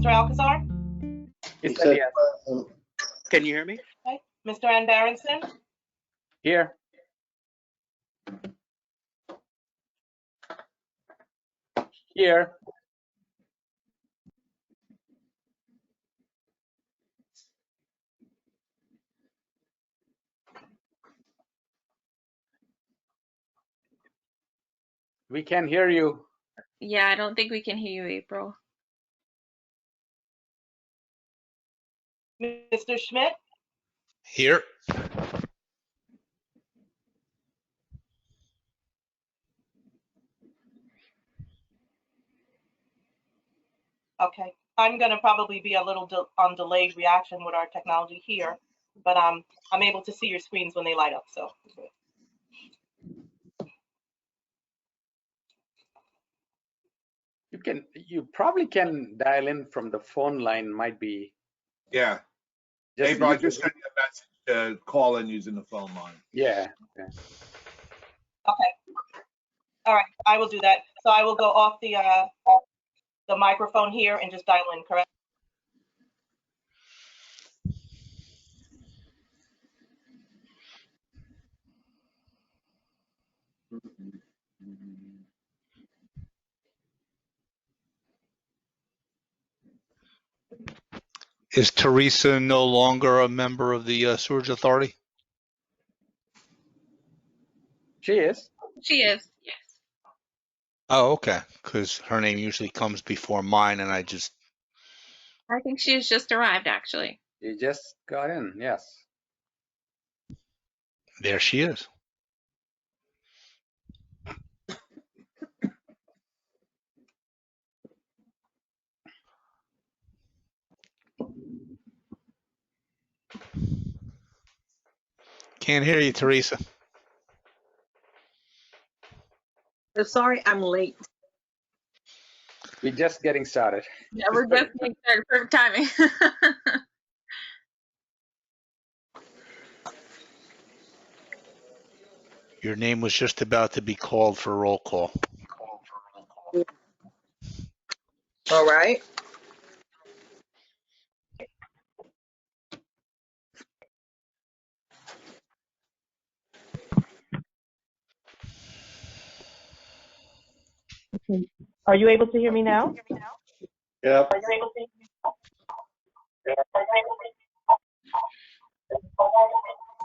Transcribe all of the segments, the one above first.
Mr. Alcazar? He said yes. Can you hear me? Okay. Mr. Ann Berenson? Here. Here. We can hear you. Yeah, I don't think we can hear you, April. Mr. Schmidt? Here. Okay. I'm going to probably be a little on delayed reaction with our technology here, but I'm able to see your screens when they light up, so. You probably can dial in from the phone line, might be. Yeah. Just April, I just sent you a message to call in using the phone line. Yeah. Okay. All right, I will do that. So I will go off the microphone here and just dial in, correct? Is Teresa no longer a member of the Sewerage Authority? She is. She is, yes. Oh, okay. Because her name usually comes before mine, and I think she has just arrived, actually. You just got in, yes. there she is. Can't hear you, Teresa. Sorry, I'm late. We're just getting started. Yeah, we're just getting started. Perfect timing. Your name was just about to be called for roll call. All right. Are you able to hear me now? Yep.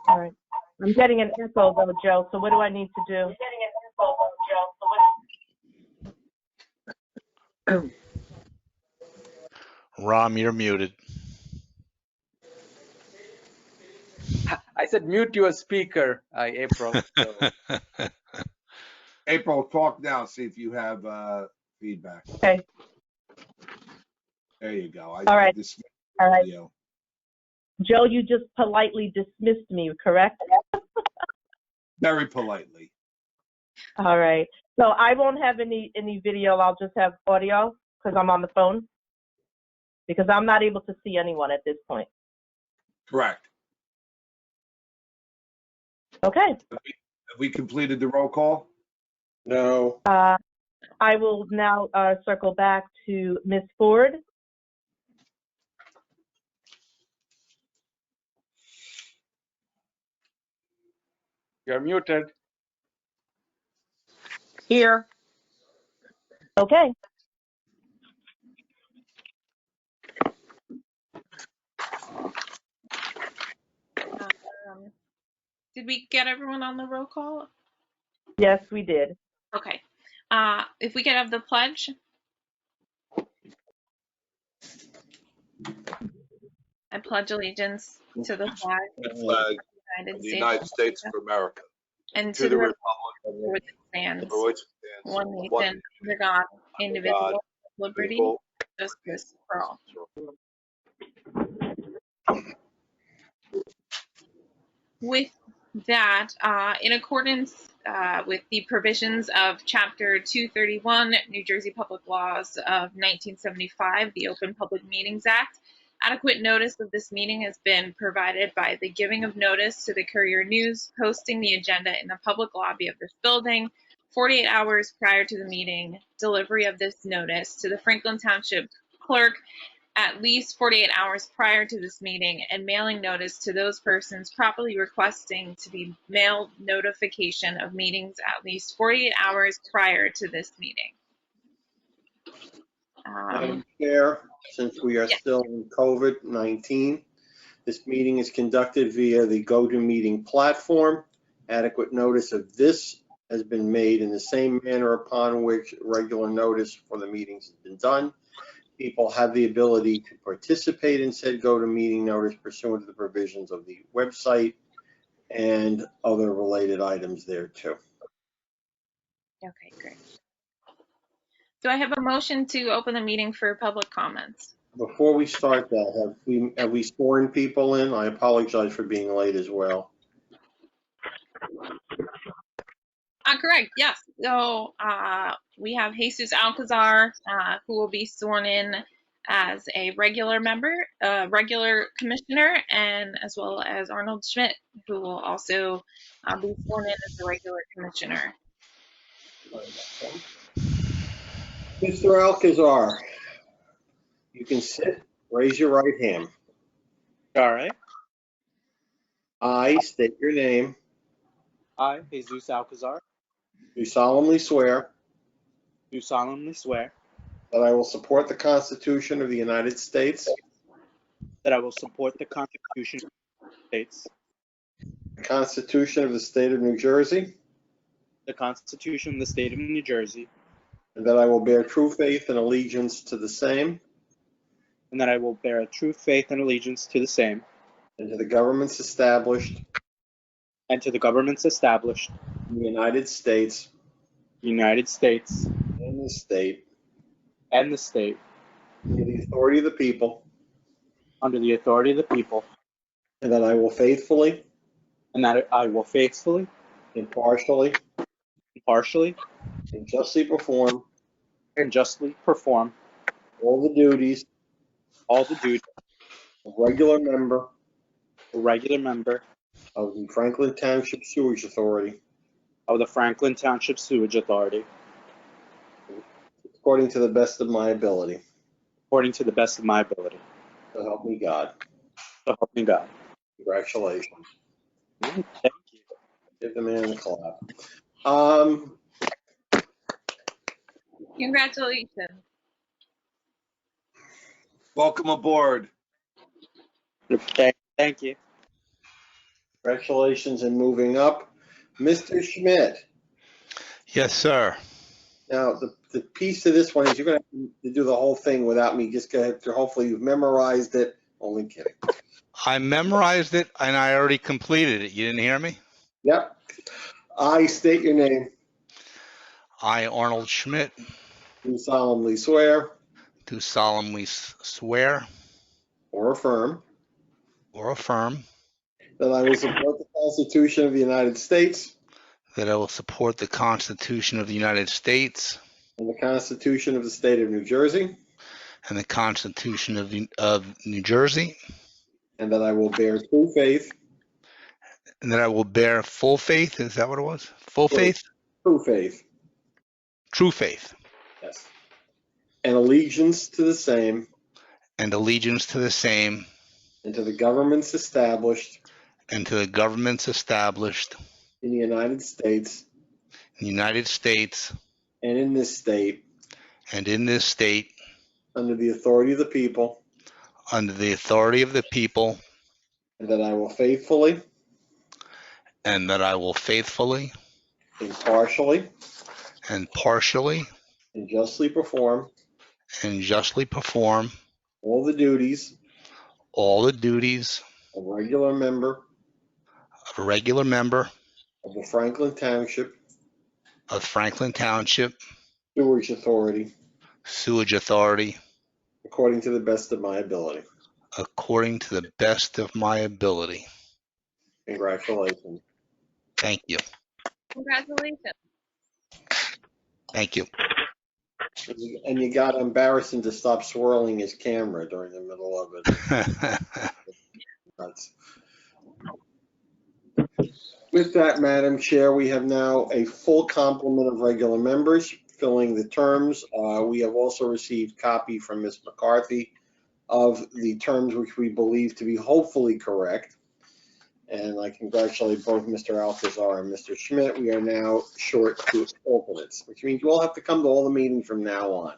All right. I'm getting an echo though, Joe, so what do I need to do? Ram, you're muted. I said mute your speaker, April. So. April, talk now. See if you have feedback. Okay. There you go. All right. All right. Video. Joe, you just politely dismissed me, correct? Very politely. All right. So I won't have any video. I'll just have audio because I'm on the phone. Because I'm not able to see anyone at this point. Correct. Okay. Have we completed the roll call? No. I will now circle back to Ms. Ford. You're muted. Here. Okay. Did we get everyone on the roll call? Yes, we did. Okay. If we could have the pledge. I pledge allegiance to the flag The flag of of the United States of America. and To the republic for which it stands, for which it stands, one nation, under God, indivisible, liberty, people, justice for all. With that, in accordance with the provisions of Chapter 231, New Jersey Public Laws of 1975, the Open Public Meetings Act, adequate notice of this meeting has been provided by the giving of notice to the Courier News, posting the agenda in the public lobby of this building 48 hours prior to the meeting, delivery of this notice to the Franklin Township Clerk, at least 48 hours prior to this meeting and mailing notice to those persons properly requesting to be mailed notification of meetings at least 48 hours prior to this meeting. Madam Chair, since we are Yes. still in COVID-19, this meeting is conducted via the GoToMeeting platform. Adequate notice of this has been made in the same manner upon which regular notice for the meetings has been done. People have the ability to participate in said GoToMeeting notice pursuant to the provisions of the website and other related items there too. Okay, great. Do I have a motion to open the meeting for public comments? Before we start that, have we sworn people in? I apologize for being late as well. Correct, yes. So we have Jesus Alcazar, who will be sworn in as a regular member, regular commissioner, and as well as Arnold Schmidt, who will also be sworn in as a regular commissioner. Mr. Alcazar, you can sit, raise your right hand. All right. I state your name, I, Jesus Alcazar, do solemnly swear do solemnly swear that I will support the Constitution of the United States, that I will support the Constitution of the United States, the Constitution of the State of New Jersey, the Constitution of the State of New Jersey, and that I will bear true faith and allegiance to the same and that I will bear a true faith and allegiance to the same and to the governments established and to the governments established in the United States in the United States and this state and the state under the authority of the people, under the authority of the people, and that I will faithfully, and that I will faithfully, impartially, impartially, and justly perform and justly perform all the duties all the duties of regular member of a regular member of the Franklin Township Sewerage Authority of the Franklin Township Sewerage Authority, according to the best of my ability. according to the best of my ability. So help me God. So help me God. Congratulations. Thank you. Give the man a clap. Congratulations. Welcome aboard. Thank you. Congratulations in moving up. Mr. Schmidt, Yes, sir. now the piece to this one is you're going to have to do the whole thing without me. Just go ahead. Hopefully you've memorized it. Only kidding. I memorized it and I already completed it. You didn't hear me? Yep. I state your name. I, Arnold Schmidt, Do solemnly swear do solemnly swear or affirm or affirm that I will support the Constitution of the United States that I will support the Constitution of the United States and the Constitution of the State of New Jersey, and the Constitution of New Jersey, and that I will bear true faith, and that I will bear full faith. Is that what it was? Full True. faith? true faith, True faith. yes, and allegiance to the same And allegiance to the same and to the governments established and to the governments established in the United States in the United States and in this state and in this state under the authority of the people, under the authority of the people, and that I will faithfully, and that I will faithfully impartially, and partially and justly perform and justly perform all the duties all the duties of a regular member of a regular member of the Franklin Township of Franklin Township Sewerage Authority Sewage Authority according to the best of my ability. according to the best of my ability. Congratulations. Thank you. Congratulations. Thank you. And you got to embarrass him to stop swirling his camera during the middle of it. That's- With that, Madam Chair, we have now a full complement of regular members filling the terms. We have also received copy from Ms. McCarthy of the terms which we believe to be hopefully correct. And I congratulate both Mr. Alcazar and Mr. Schmidt. We are now short 2 alternates, which means you all have to come to all the meetings from now on.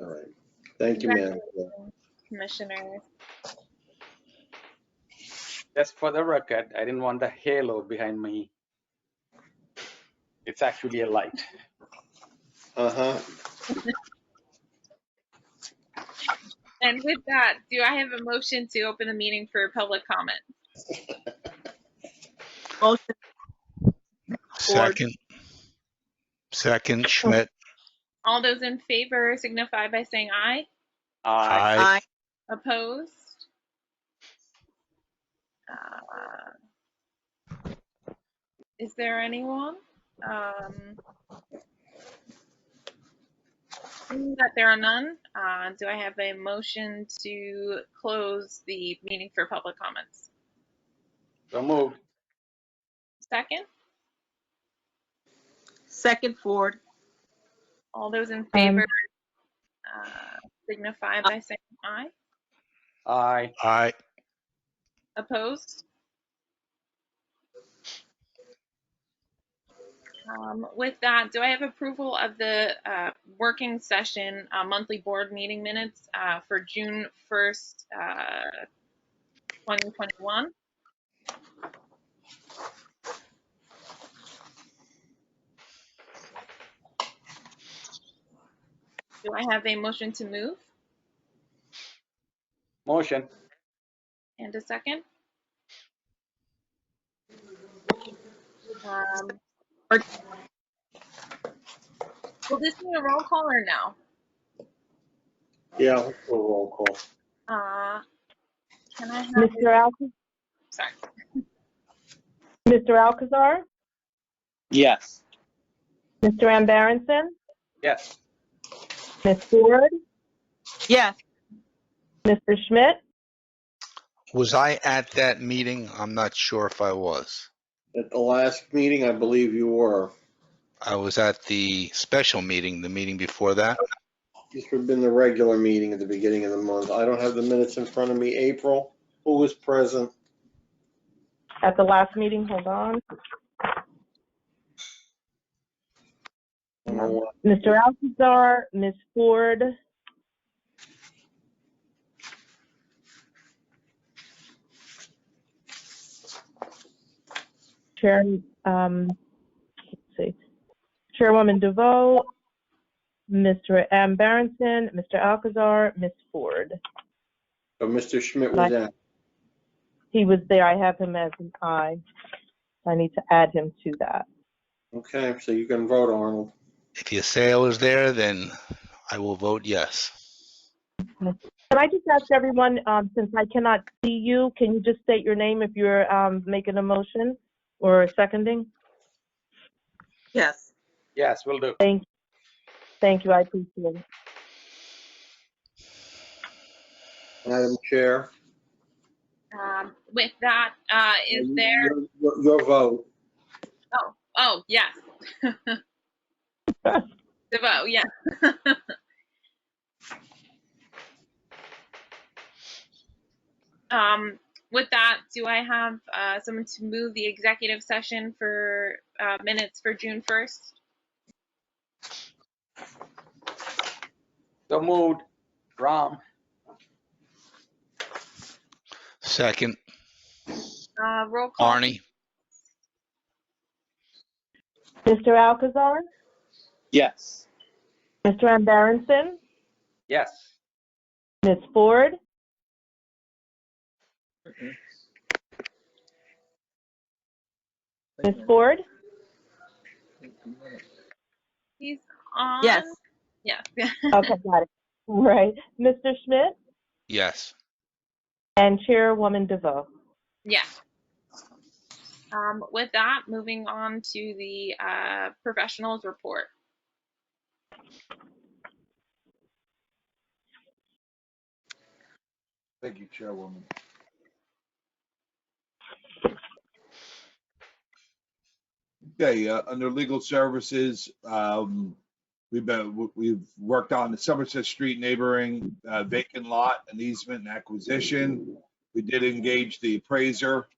All right. Thank you, ma'am. Commissioners. Just for the record, I didn't want the halo behind me. It's actually a light. Uh-huh. And with that, do I have a motion to open the meeting for public comment? Motion. Second, Schmidt. All those in favor signify by saying aye. Aye. Aye. Opposed? Is there anyone? Seeing that there are none, do I have a motion to close the meeting for public comments? So moved. Second? Second, Ford. All those in favor signify by saying aye. Aye. Aye. Opposed? With that, do I have approval of the working session monthly board meeting minutes for June 1st, 2021? Do I have a motion to move Motion. and a second? Will this be a roll call or no? Yeah, let's do a roll call. Can I have? Mr. Alcazar? Sorry. Mr. Alcazar? Yes. Mr. Amberenson? Yes. Ms. Ford? Yes. Mr. Schmidt? Was I at that meeting? I'm not sure if I was. At the last meeting, I believe you were. I was at the special meeting, the meeting before that. This would have been the regular meeting at the beginning of the month. I don't have the minutes in front of me. April, who was present? At the last meeting, hold on. I don't know what- Mr. Alcazar, Ms. Ford, Chair, let's see, Chairwoman DeVoe, Mr. Amberenson, Mr. Alcazar, Ms. Ford. Oh, Mr. Schmidt was out. He was there. I have him as an aye. I need to add him to that. Okay, so you can vote, Arnold. If you say I was there, then I will vote yes. Can I just ask everyone, since I cannot see you, can you just state your name if you're making a motion or seconding? Yes. Yes, will do. Thank you. I appreciate it. Madam Chair. With that, is there? Your vote. Oh, yes. DeVoe, yes. With that, do I have someone to move the executive session for minutes for June 1st? So moved. Ram. Second, Roll call. Arnie. Mr. Alcazar, Yes. Mr. Amberenson, Yes. Ms. Ford, Ms. Ford, He's on. Yes. Yes. okay, got it. All right, Mr. Schmidt Yes. and Chairwoman DeVoe. Yeah. With that, moving on to the professionals report. Thank you, Chairwoman. Okay, under legal services, We've worked on the Somerset Street neighboring vacant lot and easement and acquisition. We did engage the appraiser.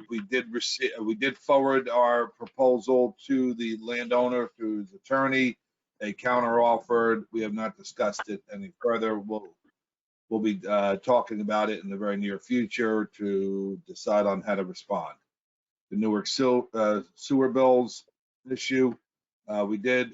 We did forward our proposal to the landowner through his attorney. They counter-offered. We have not discussed it any further. We'll be talking about it in the very near future to decide on how to respond. The Newark sewer bills issue, we did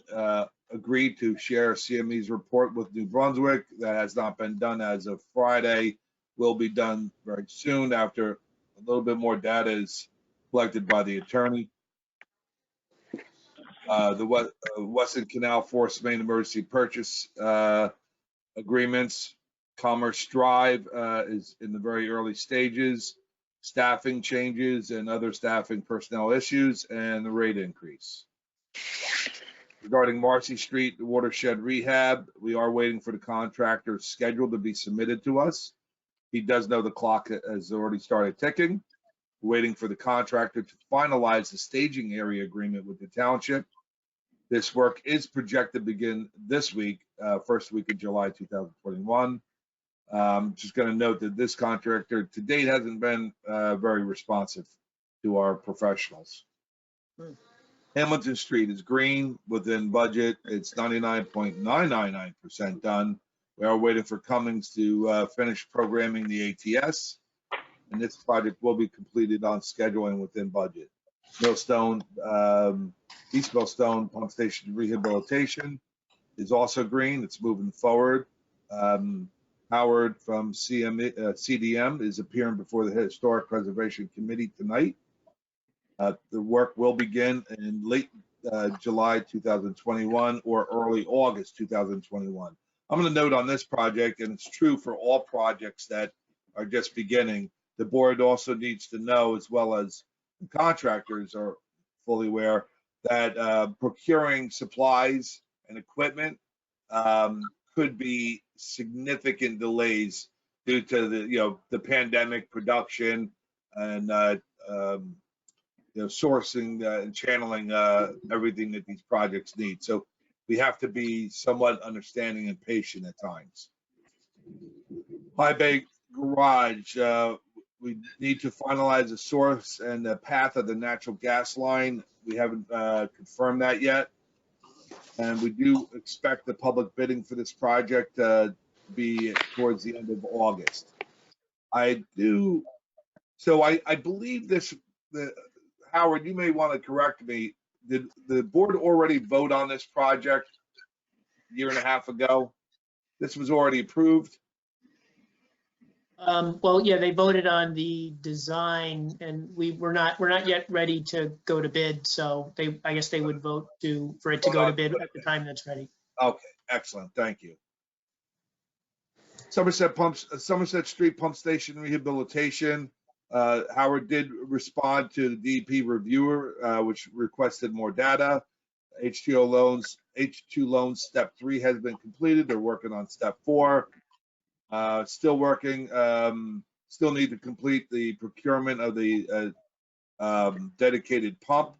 agree to share CME's report with New Brunswick. That has not been done as of Friday. Will be done very soon after a little bit more data is collected by the attorney. The Weston Canal Force Main Emergency Purchase agreements. Commerce Drive is in the very early stages. Staffing changes and other staffing personnel issues, and the rate increase. Regarding Marcy Street, the watershed rehab, we are waiting for the contractor's schedule to be submitted to us. He does know the clock has already started ticking. We're waiting for the contractor to finalize the staging area agreement with the township. This work is projected to begin this week, first week of July 2021. Just going to note that this contractor to date hasn't been very responsive to our professionals. Hamilton Street is green within budget. It's 99.999% done. We are waiting for Cummings to finish programming the ATS, and this project will be completed on schedule and within budget. Millstone, East Millstone Pump Station Rehabilitation is also green. It's moving forward. Howard from CDM is appearing before the Historic Preservation Committee tonight. The work will begin in late July 2021 or early August 2021. I'm going to note on this project, and it's true for all projects that are just beginning, the board also needs to know, as well as the contractors are fully aware, that procuring supplies and equipment could be significant delays due to the pandemic, production, and sourcing and channeling everything that these projects need. So we have to be somewhat understanding and patient at times. High Bay Garage, we need to finalize the source and the path of the natural gas line. We haven't confirmed that yet. And we do expect the public bidding for this project to be towards the end of August. I believe Howard, you may want to correct me. Did the board already vote on this project a year and a half ago? This was already approved? Well, yeah, they voted on the design, and we're not yet ready to go to bid. So I guess they would vote for it to go to bid at the time that's ready. Okay, excellent, thank you. Somerset Street Pump Station Rehabilitation. Howard did respond to the DEP reviewer, which requested more data. H2 loans step 3 has been completed. They're working on step 4. Still working, still need to complete the procurement of the dedicated pump.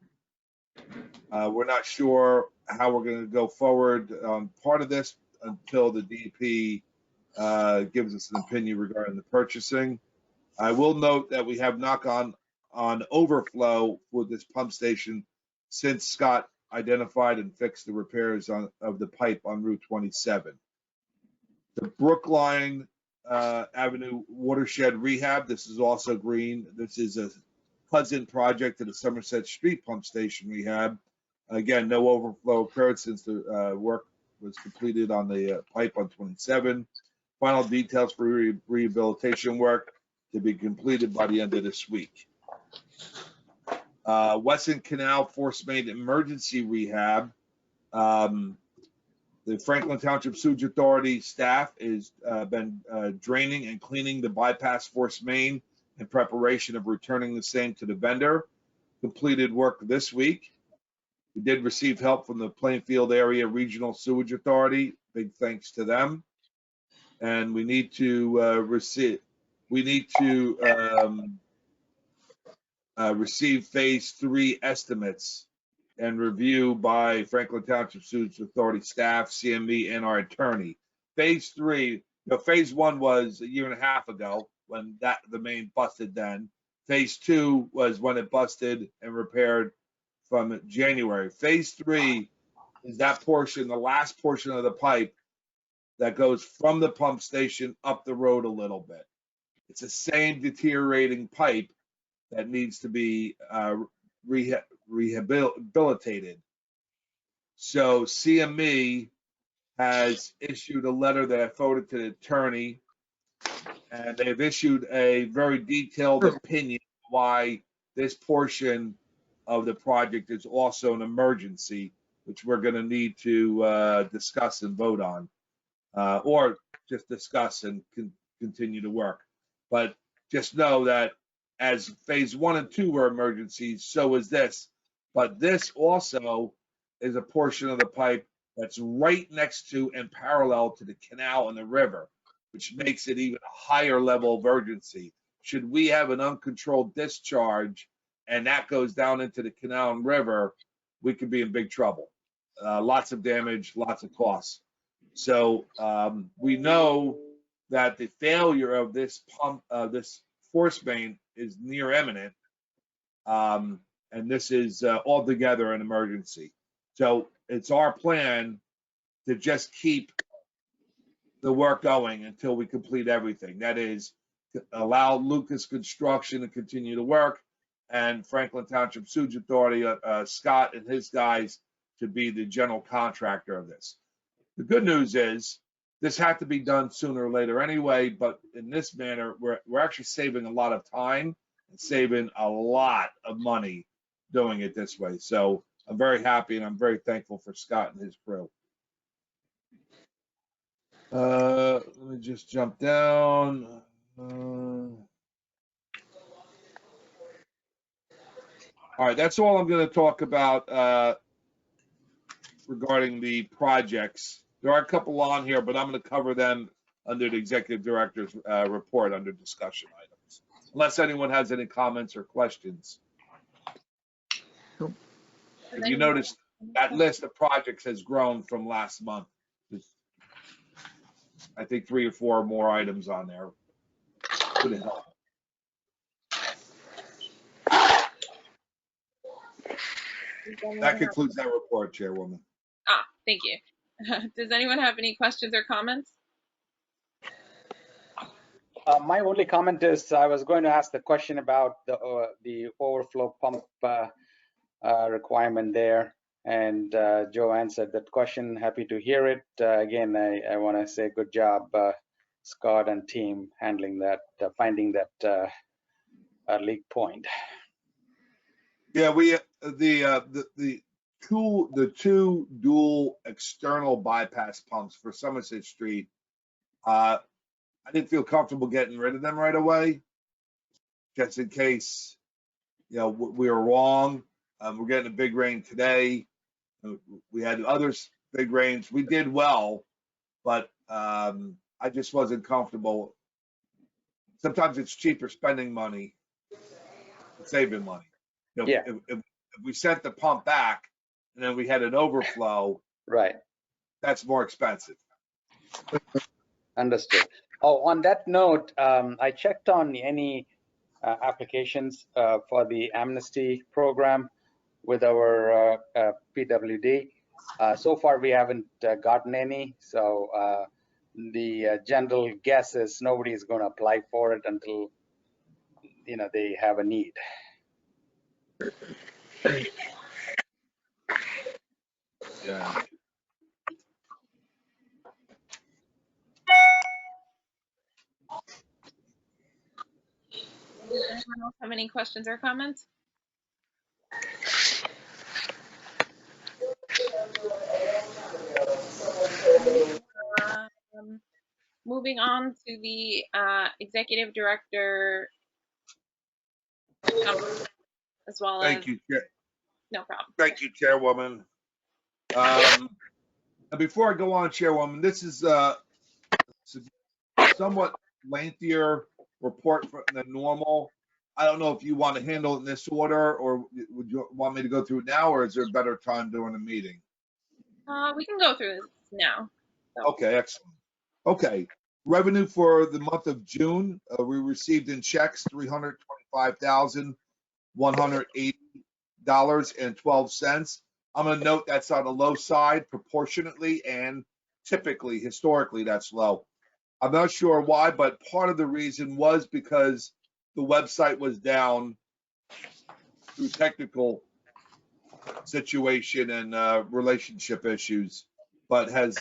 We're not sure how we're going to go forward on part of this until the DEP gives us an opinion regarding the purchasing. I will note that we have not gone on overflow with this pump station since Scott identified and fixed the repairs of the pipe on Route 27. The Brookline Avenue Watershed Rehab, this is also green. This is a cousin project to the Somerset Street Pump Station Rehab. Again, no overflow occurred since the work was completed on the pipe on 27. Final details for rehabilitation work to be completed by the end of this week. Weston Canal Force Main Emergency Rehab. The Franklin Township Sewerage Authority staff has been draining and cleaning the bypass force main in preparation of returning the same to the vendor. Completed work this week. We did receive help from the Plainfield Area Regional Sewage Authority. Big thanks to them. And we need to receive phase 3 estimates and review by Franklin Township Sewerage Authority staff, CME, and our attorney. Phase 3, phase 1 was a year and a half ago when the main busted then. Phase 2 was when it busted and repaired from January. Phase 3 is that portion, the last portion of the pipe that goes from the pump station up the road a little bit. It's the same deteriorating pipe that needs to be rehabilitated. So CME has issued a letter that I forwarded to the attorney, and they've issued a very detailed opinion why this portion of the project is also an emergency, which we're going to need to discuss and vote on, or just discuss and continue to work. But just know that as phase 1 and 2 were emergencies, so is this. But this also is a portion of the pipe that's right next to and parallel to the canal and the river, which makes it even a higher level of urgency. Should we have an uncontrolled discharge and that goes down into the canal and river, we could be in big trouble. Lots of damage, lots of costs. So we know that the failure of this pump, this force main, is near imminent, and this is altogether an emergency. So it's our plan to just keep the work going until we complete everything. That is, to allow Lucas Construction to continue to work, and Franklin Township Sewerage Authority, Scott and his guys, to be the general contractor of this. The good news is this had to be done sooner or later anyway, but in this manner, we're actually saving a lot of time and saving a lot of money doing it this way. So I'm very happy and I'm very thankful for Scott and his crew. Let me just jump down. All right, that's all I'm going to talk about regarding the projects. There are a couple on here, but I'm going to cover them under the executive director's report under discussion items, unless anyone has any comments or questions. Nope. If you notice, that list of projects has grown from last month. There's, I think, 3 or 4 more items on there. Couldn't help. That concludes that report, Chairwoman. Thank you. Does anyone have any questions or comments? My only comment is I was going to ask the question about the overflow pump requirement there, and Joe answered that question. Happy to hear it. Again, I want to say good job, Scott and team, handling that, finding that leak point. Yeah, we the two dual external bypass pumps for Somerset Street. I didn't feel comfortable getting rid of them right away, just in case, we were wrong. We're getting a big rain today. We had others big rains. We did well, but I just wasn't comfortable. Sometimes it's cheaper spending money than saving money. Yeah. If we sent the pump back and then we had an overflow, Right. that's more expensive. Understood. Oh, on that note, I checked on any applications for the amnesty program with our PWD. So far, we haven't gotten any. So the general guess is nobody is going to apply for it until they have a need. Yeah. Does anyone else have any questions or comments? Moving on to the executive director, as well as. Thank you, Chair. No problem. Thank you, Chairwoman. And before I go on, Chairwoman, this is a somewhat lengthier report than normal. I don't know if you want to handle it in this order, or would you want me to go through it now, or is there a better time during the meeting? We can go through this now. So, Okay, excellent. Okay, revenue for the month of June, we received in checks $325,180.12. I'm going to note that's on the low side proportionately and typically, historically, that's low. I'm not sure why, but part of the reason was because the website was down through technical situation and relationship issues, but has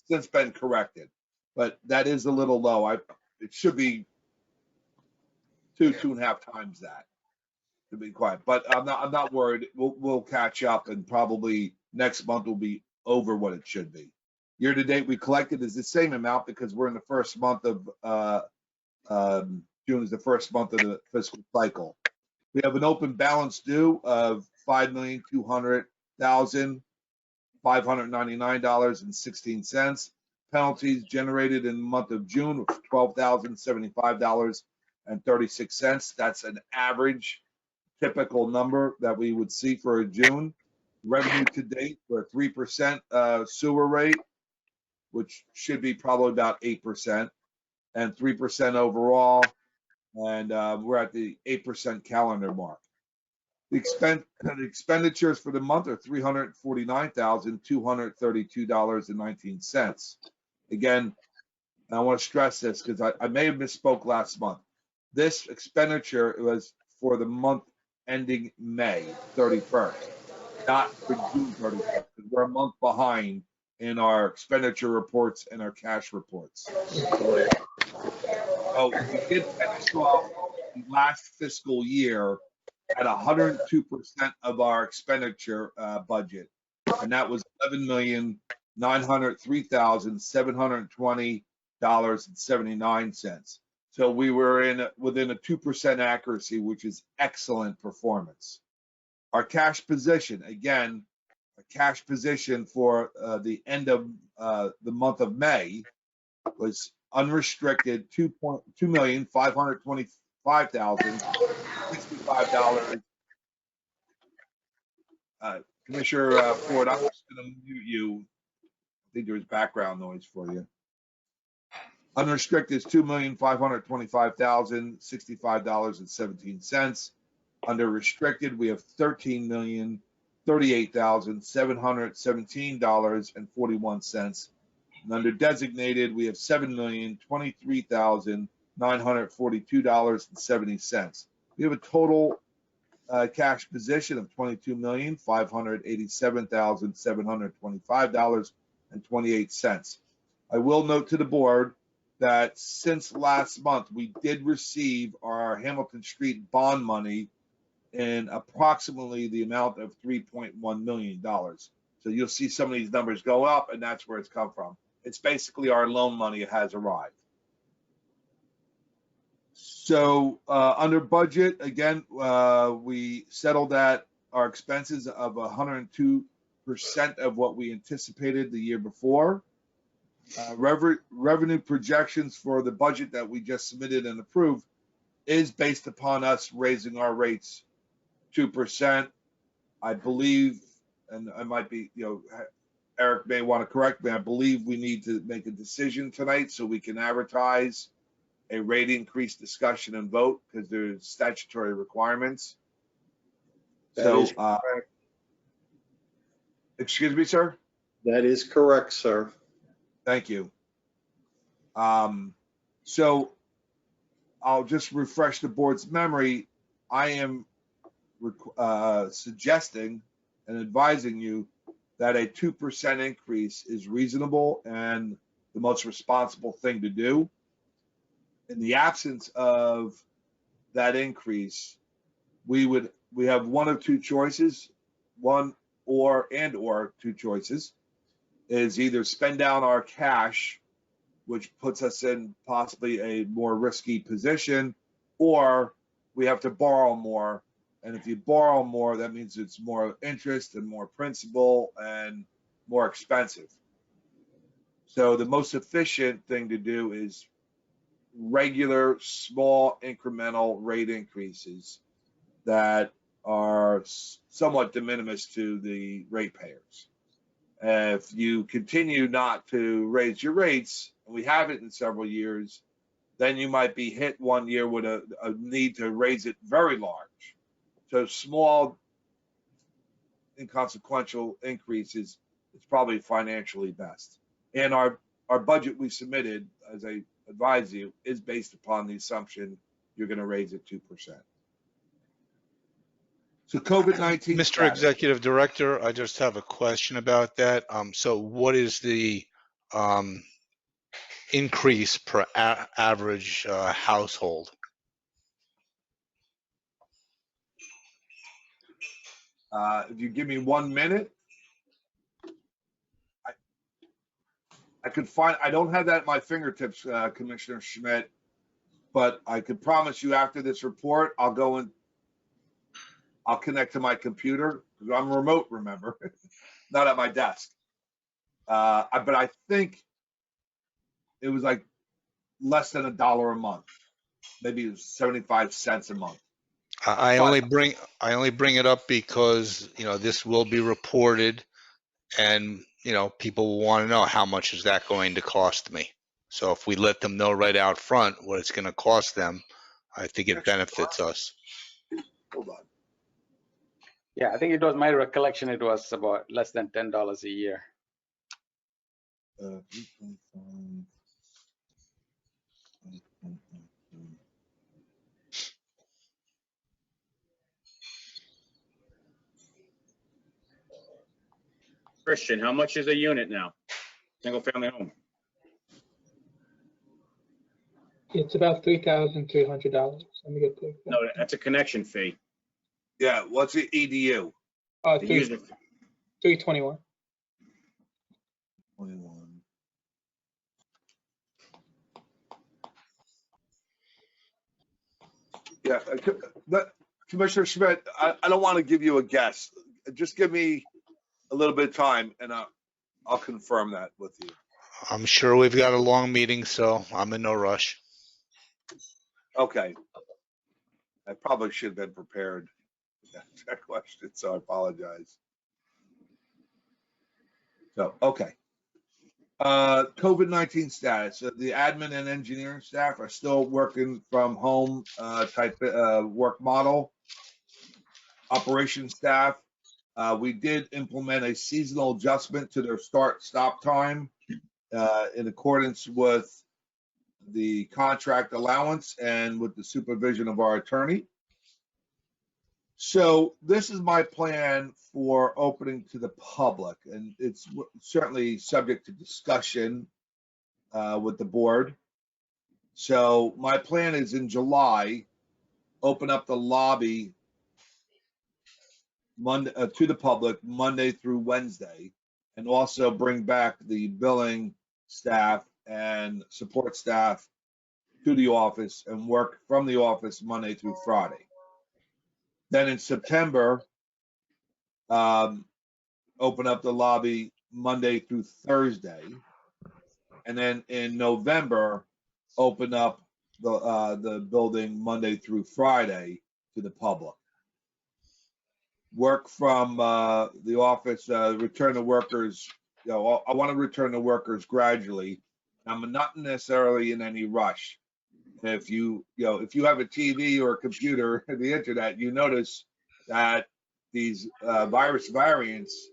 since been corrected. But that is a little low. It should be 2.5 times that, to be quiet. But I'm not worried. We'll catch up, and probably next month will be over what it should be. Year to date, we collected is the same amount because we're in the first month of June is the first month of the fiscal cycle. We have an open balance due of $5,200,599.16. Penalties generated in the month of June of $12,075.36. That's an average typical number that we would see for a June. Revenue to date, we're 3% sewer rate, which should be probably about 8%, and 3% overall. And we're at the 8% calendar mark. The expenditures for the month are $349,232.19. Again, I want to stress this because I may have misspoke last month. This expenditure was for the month ending May 31st, not for June 31st, because we're a month behind in our expenditure reports and our cash reports. So we did finish off the last fiscal year at 102% of our expenditure budget, and that was $11,903,720.79. So we were within a 2% accuracy, which is excellent performance. Our cash position, again, a cash position for the end of the month of May was unrestricted $2,525,065. Commissioner Ford, I'm just going to mute you. I think there was background noise for you. Unrestricted is $2,525,065.17. Under restricted, we have $13,038,717.41. And under designated, we have $7,023,942.70. We have a total cash position of $22,587,725.28. I will note to the board that since last month, we did receive our Hamilton Street bond money in approximately the amount of $3.1 million. So you'll see some of these numbers go up, and that's where it's come from. It's basically our loan money has arrived. So under budget, again, we settled at our expenses of 102% of what we anticipated the year before. Revenue projections for the budget that we just submitted and approved is based upon us raising our rates 2%. I believe, and I might be, Eric may want to correct me, I believe we need to make a decision tonight so we can advertise a rate increase discussion and vote because there's statutory requirements. Excuse me, sir? That is correct, sir. Thank you. So I'll just refresh the board's memory. I am suggesting and advising you that a 2% increase is reasonable and the most responsible thing to do. In the absence of that increase, we have one of two choices, or two choices, is either spend down our cash, which puts us in possibly a more risky position, or we have to borrow more. And if you borrow more, that means it's more interest and more principal and more expensive. So the most efficient thing to do is regular, small, incremental rate increases that are somewhat de minimis to the ratepayers. If you continue not to raise your rates, and we haven't in several years, then you might be hit one year with a need to raise it very large. So small, inconsequential increases, it's probably financially best. And our budget we submitted, as I advise you, is based upon the assumption you're going to raise it 2%. So COVID-19 Mr. status. Executive Director, I just have a question about that. So what is the increase per average household? If you give me 1 minute, I could find, I don't have that at my fingertips, Commissioner Schmidt, but I could promise you after this report, I'll go and I'll connect to my computer because I'm remote, remember, not at my desk. But I think it was like less than $1 a month. Maybe it was 75 cents a month. I only bring it up because, you know, this will be reported and, you know, people will want to know how much is that going to cost me. So if we let them know right out front what it's going to cost them, I think it benefits us. Hold on. Yeah, I think it was my recollection. It was about less than $10 a year. 3.5. Christian, how much is a unit now? Single family home? It's about $3,300. Let me get the. No, that's a connection fee. Yeah, what's the EDU? The user. 321. 21. Yeah, Commissioner Schmidt, I don't want to give you a guess. Just give me a little bit of time and I'll confirm that with you. I'm sure we've got a long meeting, so I'm in no rush. Okay. I probably should have been prepared to answer that question, so I apologize. So, okay. COVID-19 status. The admin and engineering staff are still working from home type work model. Operations staff, we did implement a seasonal adjustment to their start-stop time in accordance with the contract allowance and with the supervision of our attorney. So this is my plan for opening to the public, and it's certainly subject to discussion with the board. So my plan is in July, open up the lobby Monday to the public Monday through Wednesday, and also bring back the billing staff and support staff to the office and work from the office Monday through Friday. Then in September, open up the lobby Monday through Thursday, and then in November, open up the building Monday through Friday to the public. Work from the office, return to workers. You know, I want to return to workers gradually. I'm not necessarily in any rush. If you have a TV or a computer, the internet, you notice that these virus variants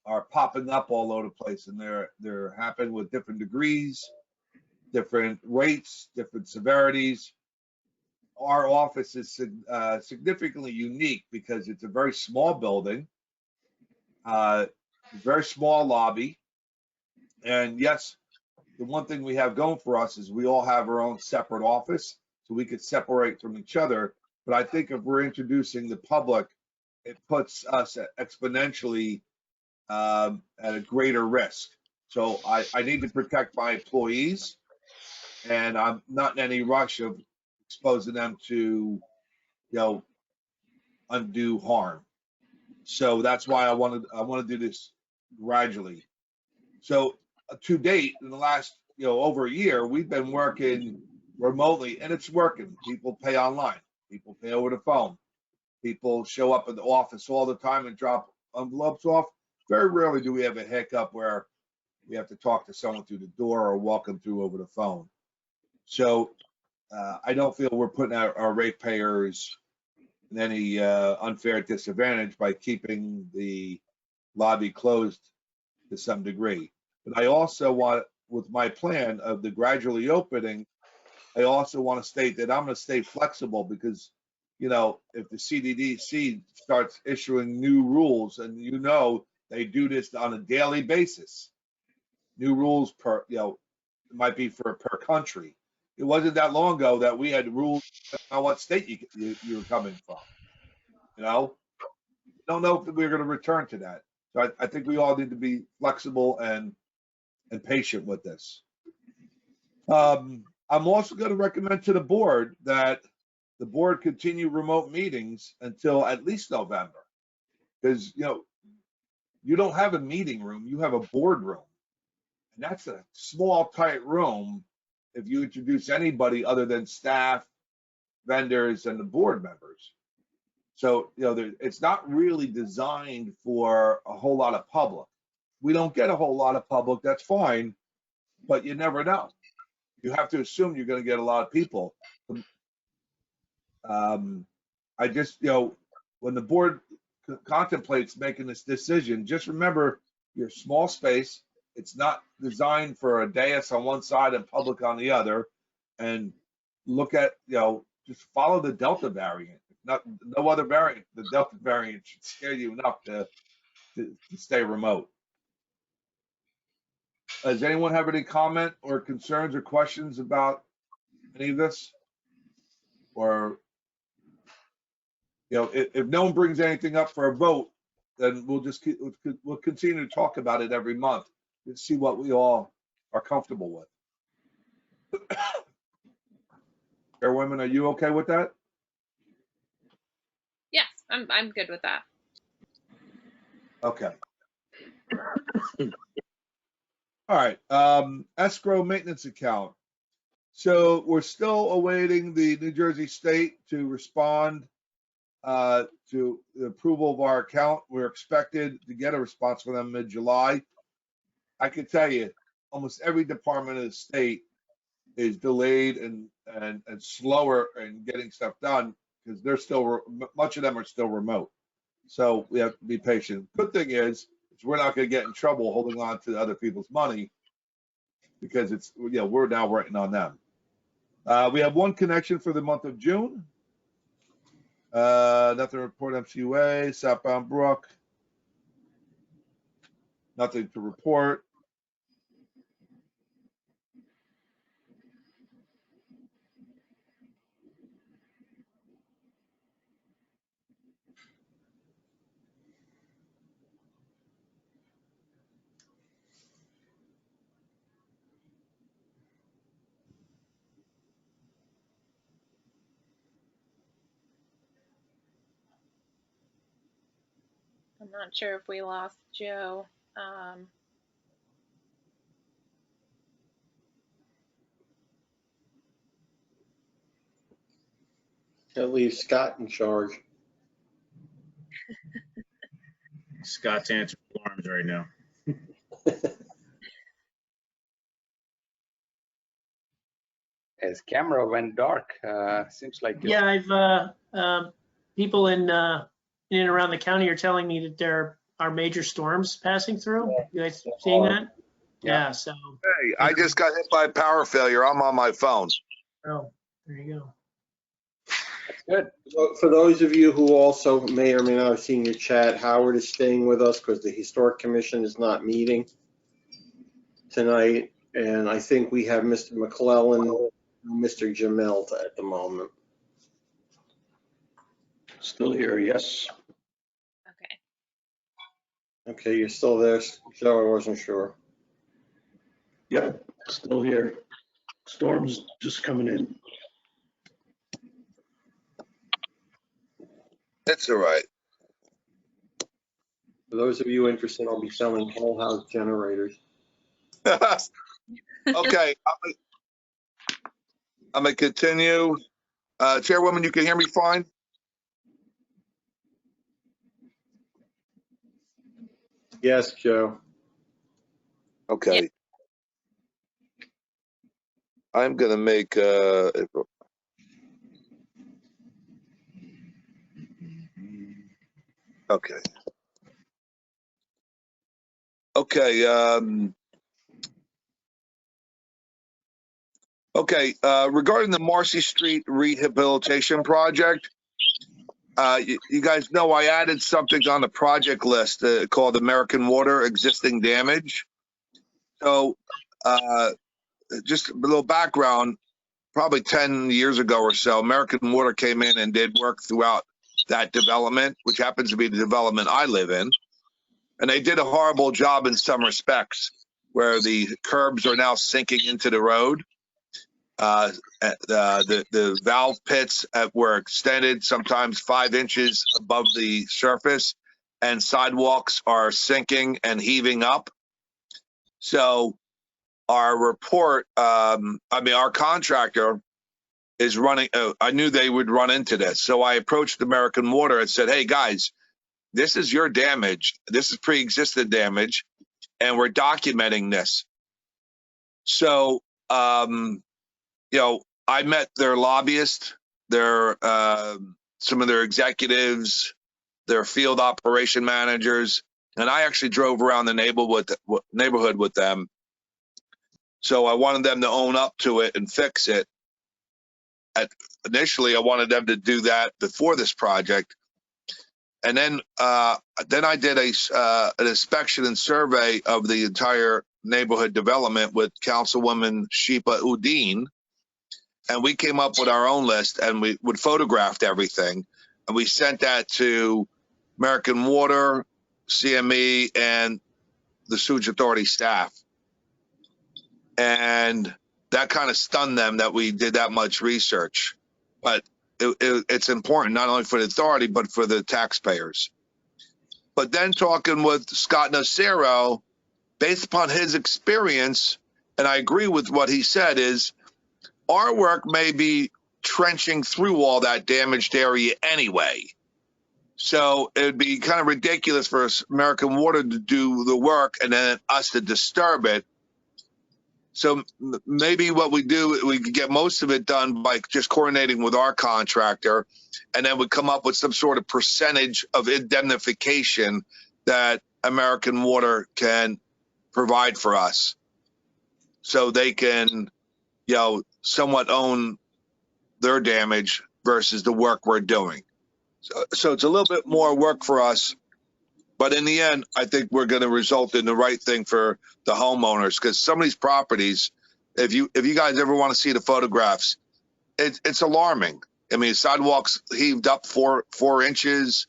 are popping up all over the place, and they're happening with different degrees, different rates, different severities. Our office is significantly unique because it's a very small building, very small lobby, and yes, the one thing we have going for us is we all have our own separate office, so we could separate from each other. But I think if we're introducing the public, it puts us exponentially at a greater risk. So I need to protect my employees, and I'm not in any rush of exposing them to, undue harm. So that's why I want to do this gradually. So to date, in the last, over a year, we've been working remotely, and it's working. People pay online. People pay over the phone. People show up at the office all the time and drop envelopes off. Very rarely do we have a hiccup where we have to talk to someone through the door or walk them through over the phone. So I don't feel we're putting our ratepayers in any unfair disadvantage by keeping the lobby closed to some degree. But I also want, with my plan of the gradually opening, I also want to state that I'm going to stay flexible because, you know, if the CDDC starts issuing new rules, and you know they do this on a daily basis, new rules per, you know, it might be per country. It wasn't that long ago that we had rules on what state you were coming from. You know, I don't know if we're going to return to that. So I think we all need to be flexible and patient with this. I'm also going to recommend to the board that the board continue remote meetings until at least November, because you know you don't have a meeting room, you have a board room, and that's a small, tight room. If you introduce anybody other than staff, vendors, and the board members, so you know it's not really designed for a whole lot of public. We don't get a whole lot of public, that's fine, but you never know. You have to assume you're going to get a lot of people. I just, you know, when the board contemplates making this decision, just remember your small space. It's not designed for a dais on one side and public on the other. And look at, you know, just follow the Delta variant. No other variant. The Delta variant should scare you enough to stay remote. Does anyone have any comment or concerns or questions about any of this? Or, you know, if no one brings anything up for a vote, then we'll continue to talk about it every month and see what we all are comfortable with. Chairwoman, are you okay with that? Yes, I'm good with that. Okay. All right. Escrow maintenance account. So we're still awaiting the New Jersey State to respond to the approval of our account. We're expected to get a response from them mid-July. I can tell you, almost every department of the state is delayed and slower in getting stuff done because they're still, much of them are still remote. So we have to be patient. Good thing is we're not going to get in trouble holding on to other people's money because it's, you know, we're now waiting on them. We have one connection for the month of June. Nothing to report MCUA, Southbound Brook. Nothing to report. I'm not sure if we lost Joe. That leaves Scott in charge. Scott's answering alarms right now. His camera went dark. Seems like Yeah, I've people in and around the county are telling me that there are major storms passing through. You guys seeing that? Yeah. So. Hey, I just got hit by power failure. I'm on my phone. Oh, there you go. That's good. So for those of you who also may or may not have seen your chat, Howard is staying with us because the Historic Commission is not meeting tonight. And I think we have Mr. McClellan, Mr. Jamel at the moment. Still here, yes. Okay. Okay, you're still there, Joe? I wasn't sure. Yep, still here. Storm's just coming in. It's all right. For those of you interested, I'll be selling whole house generators. Okay. I'm gonna continue. Chairwoman, you can hear me fine? Yes, Joe. Okay. I'm gonna make, okay. Okay, regarding the Marcy Street Rehabilitation Project, you guys know I added something on the project list called American Water Existing Damage. So, just a little background, probably 10 years ago or so, American Water came in and did work throughout that development, which happens to be the development I live in. And they did a horrible job in some respects, where the curbs are now sinking into the road. The valve pits were extended sometimes 5 inches above the surface, and sidewalks are sinking and heaving up. So our report, our contractor is running. I knew they would run into this, so I approached American Water and said, "Hey guys, this is your damage. This is pre-existing damage, and we're documenting this." So, I met their lobbyists, their some of their executives, their field operation managers, and I actually drove around the neighborhood with them. So I wanted them to own up to it and fix it. Initially, I wanted them to do that before this project, and then I did an inspection and survey of the entire neighborhood development with Councilwoman Sheepa Udine, and we came up with our own list, and we would photographed everything, and we sent that to American Water, CME, and the Sewage Authority staff, and that kind of stunned them that we did that much research. But it's important not only for the authority but for the taxpayers. But then talking with Scott Nocero, based upon his experience, and I agree with what he said, is our work may be trenching through all that damaged area anyway. So it would be kind of ridiculous for American Water to do the work and then us to disturb it. So maybe what we do, we could get most of it done by just coordinating with our contractor, and then we come up with some sort of percentage of indemnification that American Water can provide for us, so they can, somewhat own their damage versus the work we're doing. So it's a little bit more work for us, but in the end, I think we're going to result in the right thing for the homeowners, because some of these properties, if you guys ever want to see the photographs, it's alarming. I mean, sidewalks heaved up 4 inches.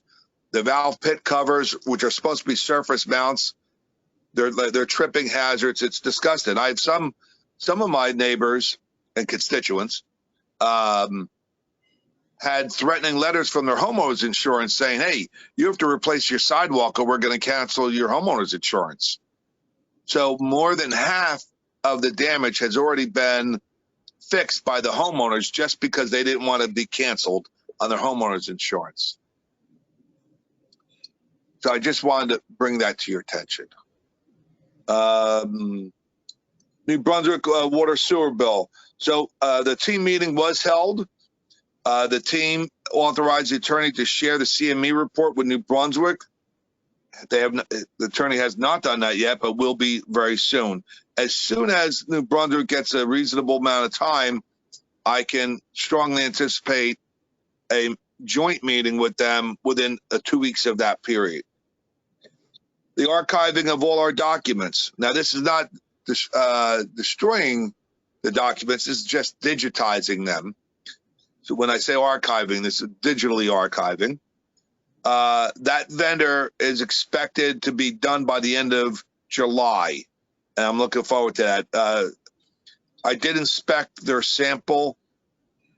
The valve pit covers, which are supposed to be surface mounts, they're tripping hazards. It's disgusting. I have some of my neighbors and constituents had threatening letters from their homeowners insurance saying, "Hey, you have to replace your sidewalk or we're going to cancel your homeowners insurance." So more than half of the damage has already been fixed by the homeowners just because they didn't want to be canceled on their homeowners insurance. So I just wanted to bring that to your attention. New Brunswick water sewer bill. So the team meeting was held. The team authorized the attorney to share the CME report with New Brunswick. The attorney has not done that yet, but will be very soon. As soon as New Brunswick gets a reasonable amount of time, I can strongly anticipate a joint meeting with them within 2 weeks of that period. The archiving of all our documents. Now, this is not destroying the documents. This is just digitizing them. So when I say archiving, this is digitally archiving. That vendor is expected to be done by the end of July, and I'm looking forward to that. I did inspect their sample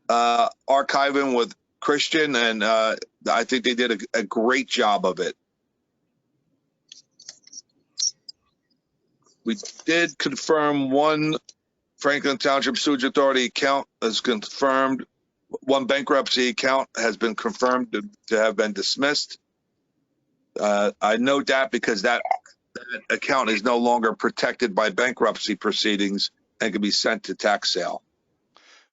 archiving with Christian, and I think they did a great job of it. We did confirm one Franklin Township Sewage Authority account is confirmed. One bankruptcy account has been confirmed to have been dismissed. I note that because that account is no longer protected by bankruptcy proceedings and can be sent to tax sale.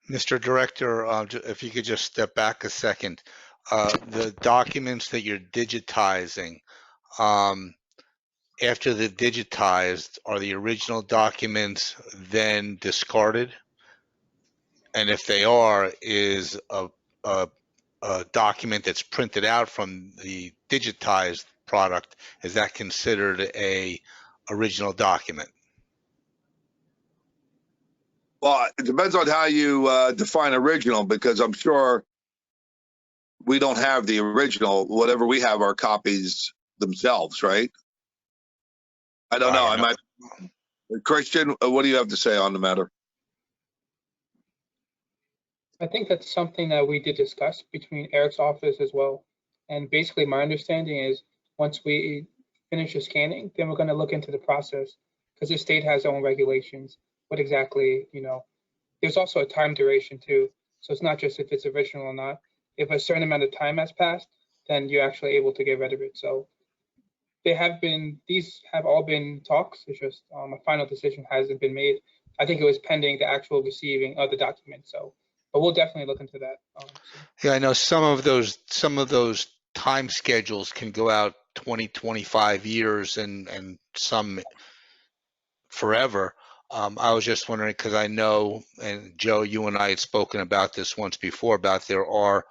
Mr. Director, if you could just step back a second. The documents that you're digitizing, after they're digitized, are the original documents then discarded? And if they are, is a document that's printed out from the digitized product, is that considered a original document? Well, it depends on how you define original, because I'm sure we don't have the original. Whatever we have are copies themselves, right? I don't know. I might. Christian, what do you have to say on the matter? I think that's something that we did discuss between Eric's office as well. And basically my understanding is once we finish the scanning, then we're going to look into the process, because the state has their own regulations. What exactly, there's also a time duration too. So it's not just if it's original or not. If a certain amount of time has passed, then you're actually able to get rid of it. So these have all been talks. It's just a final decision hasn't been made. I think it was pending the actual receiving of the document. So, but we'll definitely look into that. Yeah, I know some of those time schedules can go out 20, 25 years and some forever. I was just wondering, because I know, and Joe, you and I had spoken about this once before, about there are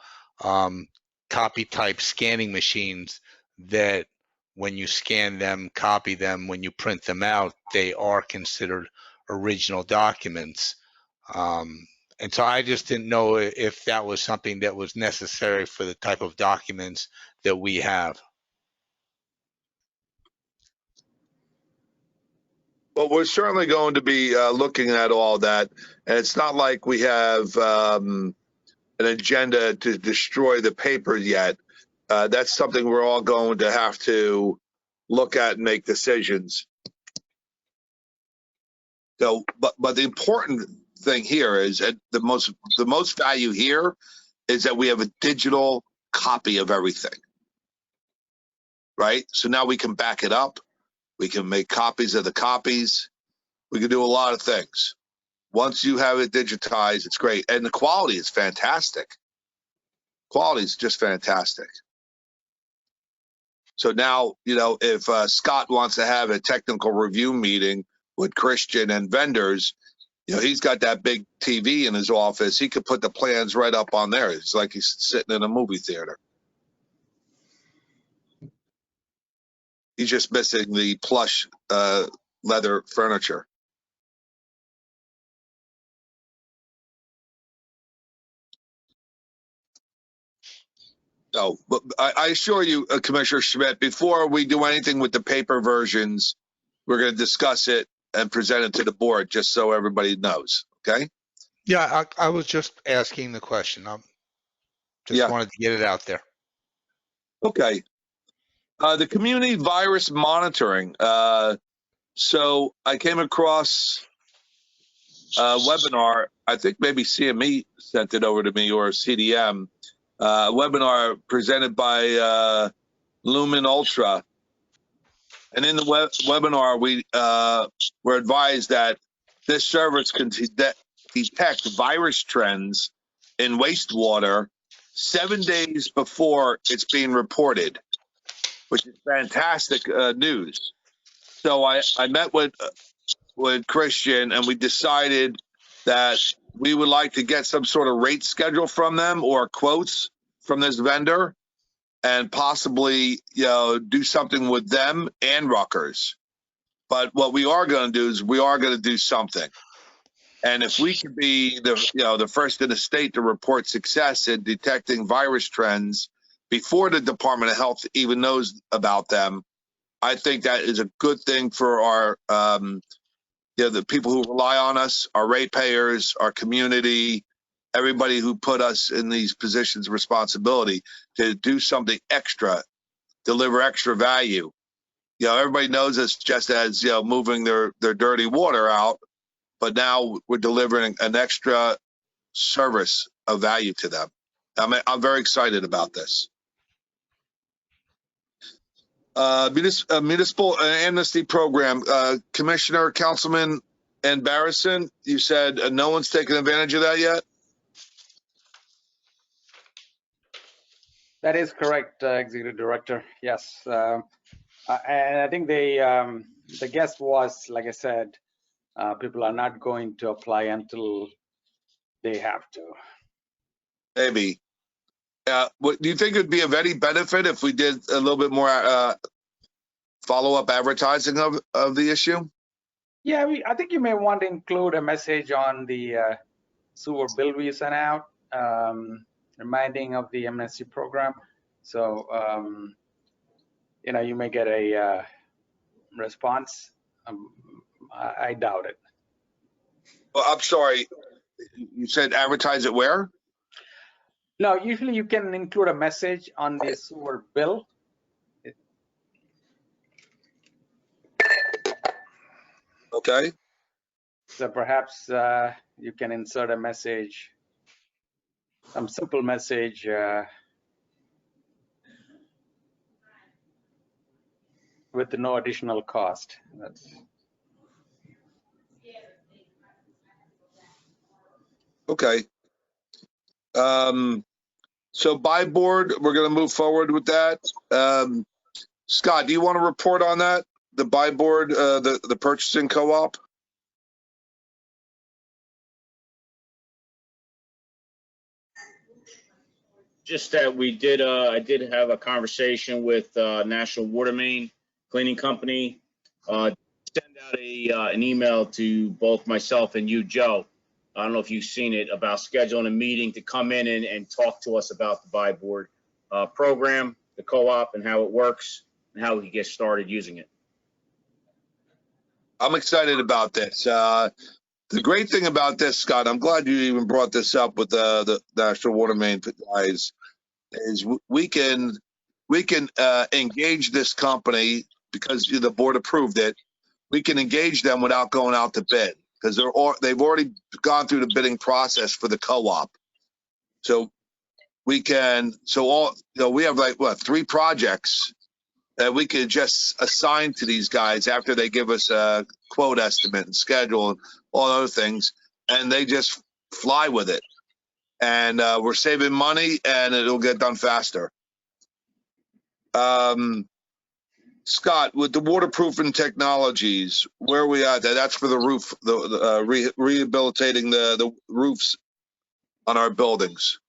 copy type scanning machines that when you scan them, copy them, when you print them out, they are considered original documents. And so I just didn't know if that was something that was necessary for the type of documents that we have. Well, we're certainly going to be looking at all that. And it's not like we have an agenda to destroy the paper yet. That's something we're all going to have to look at and make decisions. So, but the important thing here is that the most value here is that we have a digital copy of everything, right? So now we can back it up. We can make copies of the copies. We can do a lot of things. Once you have it digitized, it's great. And the quality is fantastic. Quality is just fantastic. So now, if Scott wants to have a technical review meeting with Christian and vendors, he's got that big TV in his office. He could put the plans right up on there. It's like he's sitting in a movie theater. He's just missing the plush leather furniture. No, but I assure you, Commissioner Schmidt, before we do anything with the paper versions, we're going to discuss it and present it to the board, just so everybody knows. Okay? Yeah, I was just asking the question. I just wanted to get it out there. Okay. The community virus monitoring. So I came across a webinar. I think maybe CME sent it over to me, or CDM. Webinar presented by Lumen Ultra. And in the webinar, we were advised that this service can detect virus trends in wastewater 7 days before it's being reported, which is fantastic news. So I met with Christian, and we decided that we would like to get some sort of rate schedule from them or quotes from this vendor, and possibly do something with them and Rutgers. But what we are going to do is we are going to do something. And if we can be the first in the state to report success in detecting virus trends before the Department of Health even knows about them, I think that is a good thing for our the people who rely on us, our ratepayers, our community, everybody who put us in these positions of responsibility to do something extra, deliver extra value. Everybody knows us just as moving their dirty water out, but now we're delivering an extra service of value to them. I'm very excited about this. Municipal amnesty program, Commissioner, Councilman, and Barrison, you said no one's taken advantage of that yet? That is correct, Executive Director. Yes. And I think the guess was, like I said, people are not going to apply until they have to. Maybe. Do you think it would be of any benefit if we did a little bit more follow-up advertising of the issue? Yeah, I think you may want to include a message on the sewer bill we sent out, reminding of the amnesty program. So, you may get a response. I doubt it. Well, I'm sorry. You said advertise it where? No, usually you can include a message on the sewer bill. Okay. So perhaps you can insert a message, some simple message. With no additional cost. Okay. So buy board, we're going to move forward with that. Scott, do you want to report on that? The buy board, the purchasing co-op? Just that we did, I did have a conversation with National Water Main Cleaning Company. Send out an email to both myself and you, Joe. I don't know if you've seen it, about scheduling a meeting to come in and talk to us about the buy board program, the co-op, and how it works and how we can get started using it. I'm excited about this. The great thing about this, Scott, I'm glad you even brought this up with the National Water Main guys, is we can engage this company because the board approved it. We can engage them without going out to bid because they've already gone through the bidding process for the co-op. So we can, we have like 3 projects that we could just assign to these guys after they give us a quote estimate and schedule and all other things, and they just fly with it. And we're saving money, and it'll get done faster. Scott, with the waterproofing technologies, where are we at? That's for the roof, rehabilitating the roofs on our buildings.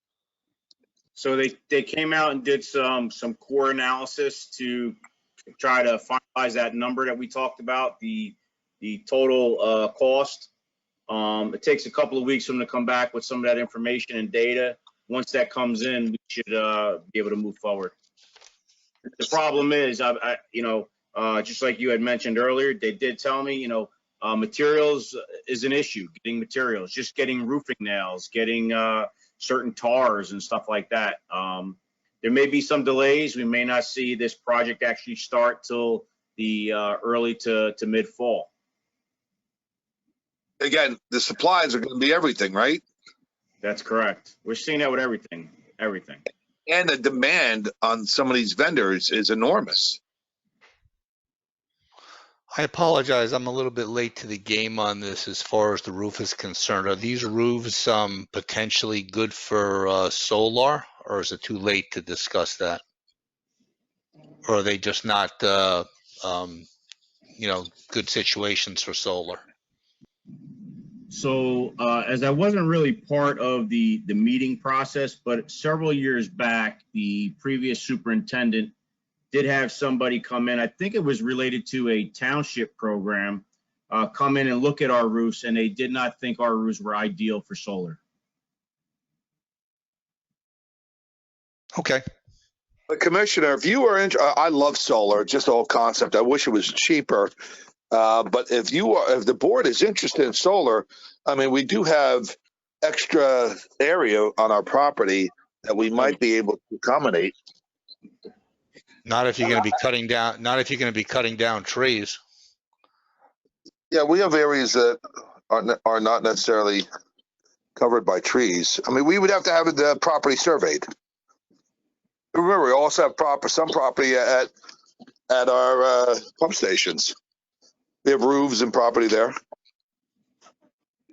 So they came out and did some core analysis to try to finalize that number that we talked about, the total cost. It takes a couple of weeks for them to come back with some of that information and data. Once that comes in, we should be able to move forward. The problem is, just like you had mentioned earlier, they did tell me, materials is an issue. Getting materials, just getting roofing nails, getting certain tars and stuff like that. There may be some delays. We may not see this project actually start till the early to mid fall. Again, the supplies are going to be everything, right? That's correct. We're seeing that with everything. And the demand on some of these vendors is enormous. I apologize. I'm a little bit late to the game on this as far as the roof is concerned. Are these roofs potentially good for solar, or is it too late to discuss that? Or are they just not, good situations for solar? So as I wasn't really part of the meeting process, but several years back, the previous superintendent did have somebody come in. I think it was related to a township program, come in and look at our roofs, and they did not think our roofs were ideal for solar. Okay. But Commissioner, if you are I love solar, just the whole concept. I wish it was cheaper. But if the board is interested in solar, I mean, we do have extra area on our property that we might be able to accommodate. Not if you're going to be cutting down. Not if you're going to be cutting down trees. Yeah, we have areas that are not necessarily covered by trees. I mean, we would have to have the property surveyed. Remember, we also have some property at our pump stations. We have roofs and property there.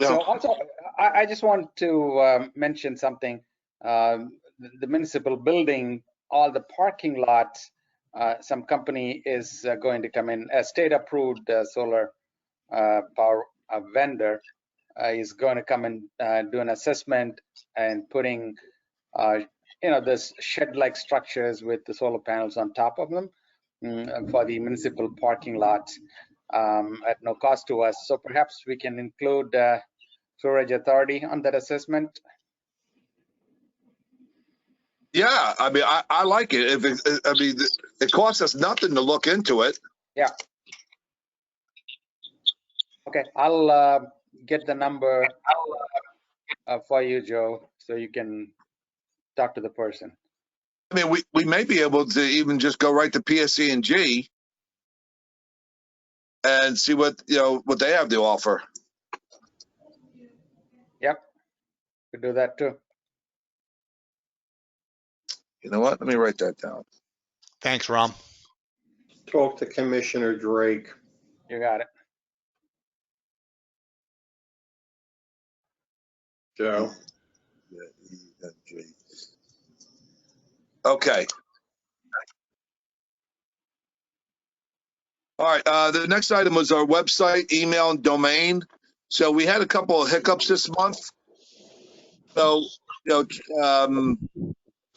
So also, I just want to mention something. The municipal building, all the parking lots, some company is going to come in, a state-approved solar power vendor is going to come and do an assessment and putting, this shed-like structures with the solar panels on top of them for the municipal parking lots at no cost to us. So perhaps we can include Sewerage Authority on that assessment. Yeah, I mean, I like it. It costs us nothing to look into it. Yeah. Okay, I'll get the number for you, Joe, so you can talk to the person. I mean, we may be able to even just go right to PSE&G and see what they have to offer. Yep, could do that too. You know what? Let me write that down. Thanks, Rom. Talk to Commissioner Drake. You got it. Joe. Okay. All right. The next item was our website, email, and domain. So we had a couple of hiccups this month. So,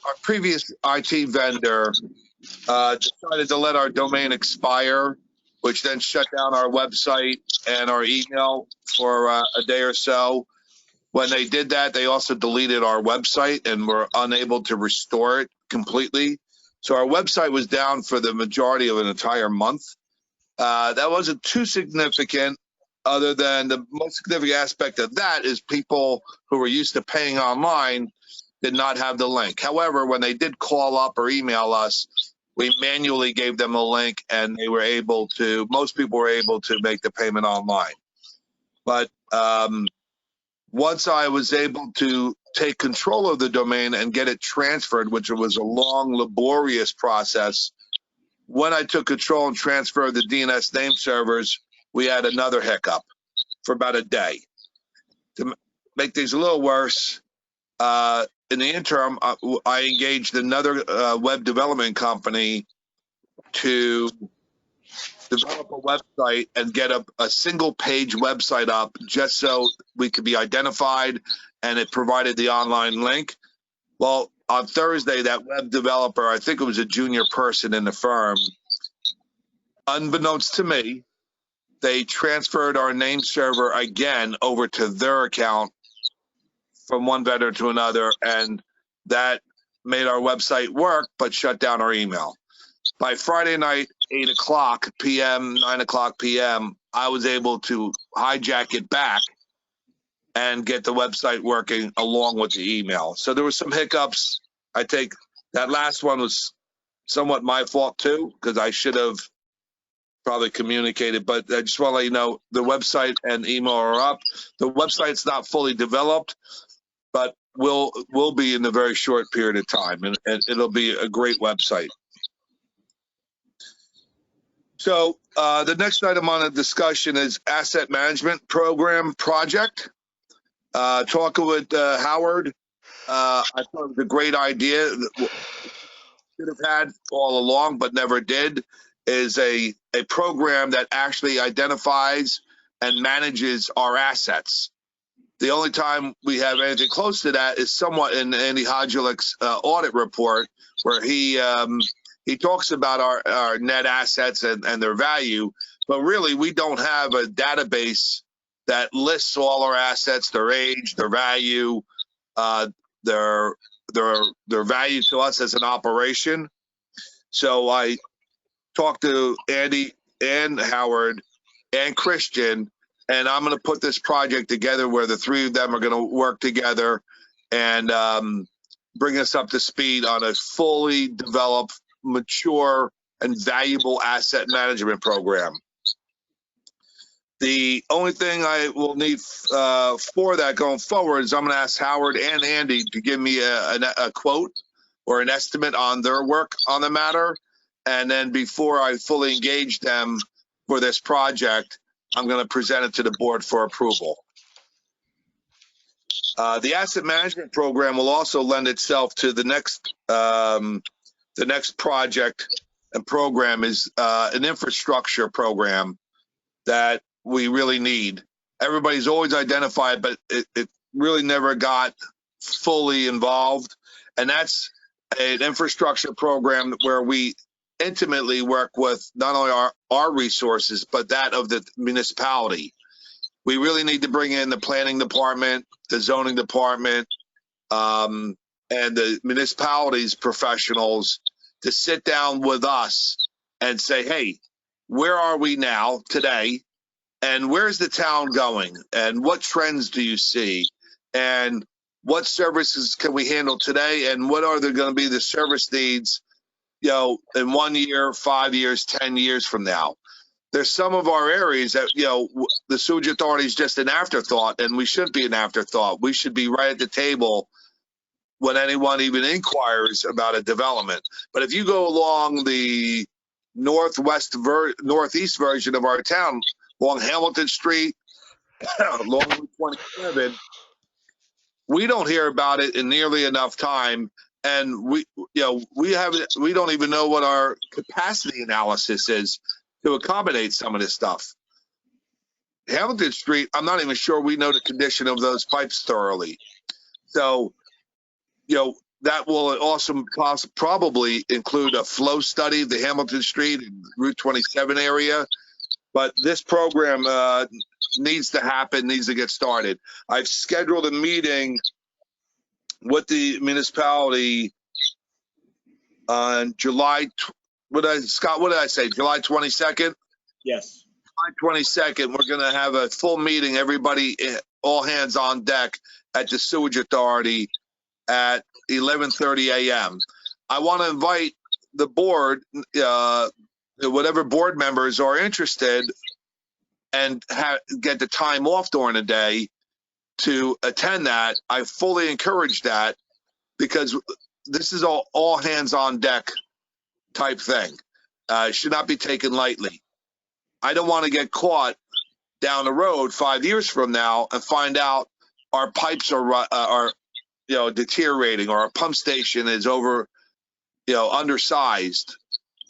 our previous IT vendor decided to let our domain expire, which then shut down our website and our email for a day or so. When they did that, they also deleted our website and were unable to restore it completely. So our website was down for the majority of an entire month. That wasn't too significant, other than the most significant aspect of that is people who were used to paying online did not have the link. However, when they did call up or email us, we manually gave them a link, and most people were able to make the payment online. But once I was able to take control of the domain and get it transferred, which was a long, laborious process, when I took control and transferred the DNS name servers, we had another hiccup for about a day. To make things a little worse, in the interim, I engaged another web development company to develop a website and get a single page website up just so we could be identified, and it provided the online link. Well, on Thursday, that web developer, I think it was a junior person in the firm, unbeknownst to me, they transferred our name server again over to their account from one vendor to another, and that made our website work but shut down our email. By Friday night, 8 o'clock p.m., 9 o'clock p.m., I was able to hijack it back and get the website working along with the email. So there were some hiccups. I think that last one was somewhat my fault too, because I should have probably communicated, but I just want to let you know the website and email are up. The website's not fully developed, but will be in a very short period of time, and it'll be a great website. So the next item on the discussion is asset management program project. Talking with Howard, I thought it was a great idea. Should have had all along, but never did, is a program that actually identifies and manages our assets. The only time we have anything close to that is somewhat in Andy Hodgelik's audit report, where he talks about our net assets and their value, but really we don't have a database that lists all our assets, their age, their value, their value to us as an operation. So I talked to Andy and Howard and Christian, and I'm going to put this project together where the three of them are going to work together and bring us up to speed on a fully developed, mature, and valuable asset management program. The only thing I will need for that going forward is I'm going to ask Howard and Andy to give me a quote or an estimate on their work on the matter. And then before I fully engage them for this project, I'm going to present it to the board for approval. The asset management program will also lend itself to the next project and program is an infrastructure program that we really need. Everybody's always identified, but it really never got fully involved. And that's an infrastructure program where we intimately work with not only our resources, but that of the municipality. We really need to bring in the planning department, the zoning department, and the municipalities professionals to sit down with us and say, hey, where are we now today? And where's the town going? And what trends do you see? And what services can we handle today? And what are there going to be the service needs, in 1 year, 5 years, 10 years from now? There's some of our areas that, the sewage authority is just an afterthought, and we shouldn't be an afterthought. We should be right at the table when anyone even inquires about a development. But if you go along the northeast version of our town, along Hamilton Street, along Route 27, we don't hear about it in nearly enough time. And we don't even know what our capacity analysis is to accommodate some of this stuff. Hamilton Street, I'm not even sure we know the condition of those pipes thoroughly. So, that will also probably include a flow study of the Hamilton Street and Route 27 area. But this program needs to happen, needs to get started. I've scheduled a meeting with the municipality on July 22nd? Yes. July 22nd, we're going to have a full meeting, everybody, all hands on deck at the Sewage Authority at 11:30 a.m. I want to invite the board, whatever board members are interested, and get the time off during the day to attend that. I fully encourage that because this is all hands on deck type thing. It should not be taken lightly. I don't want to get caught down the road 5 years from now and find out our pipes are deteriorating, or our pump station is undersized,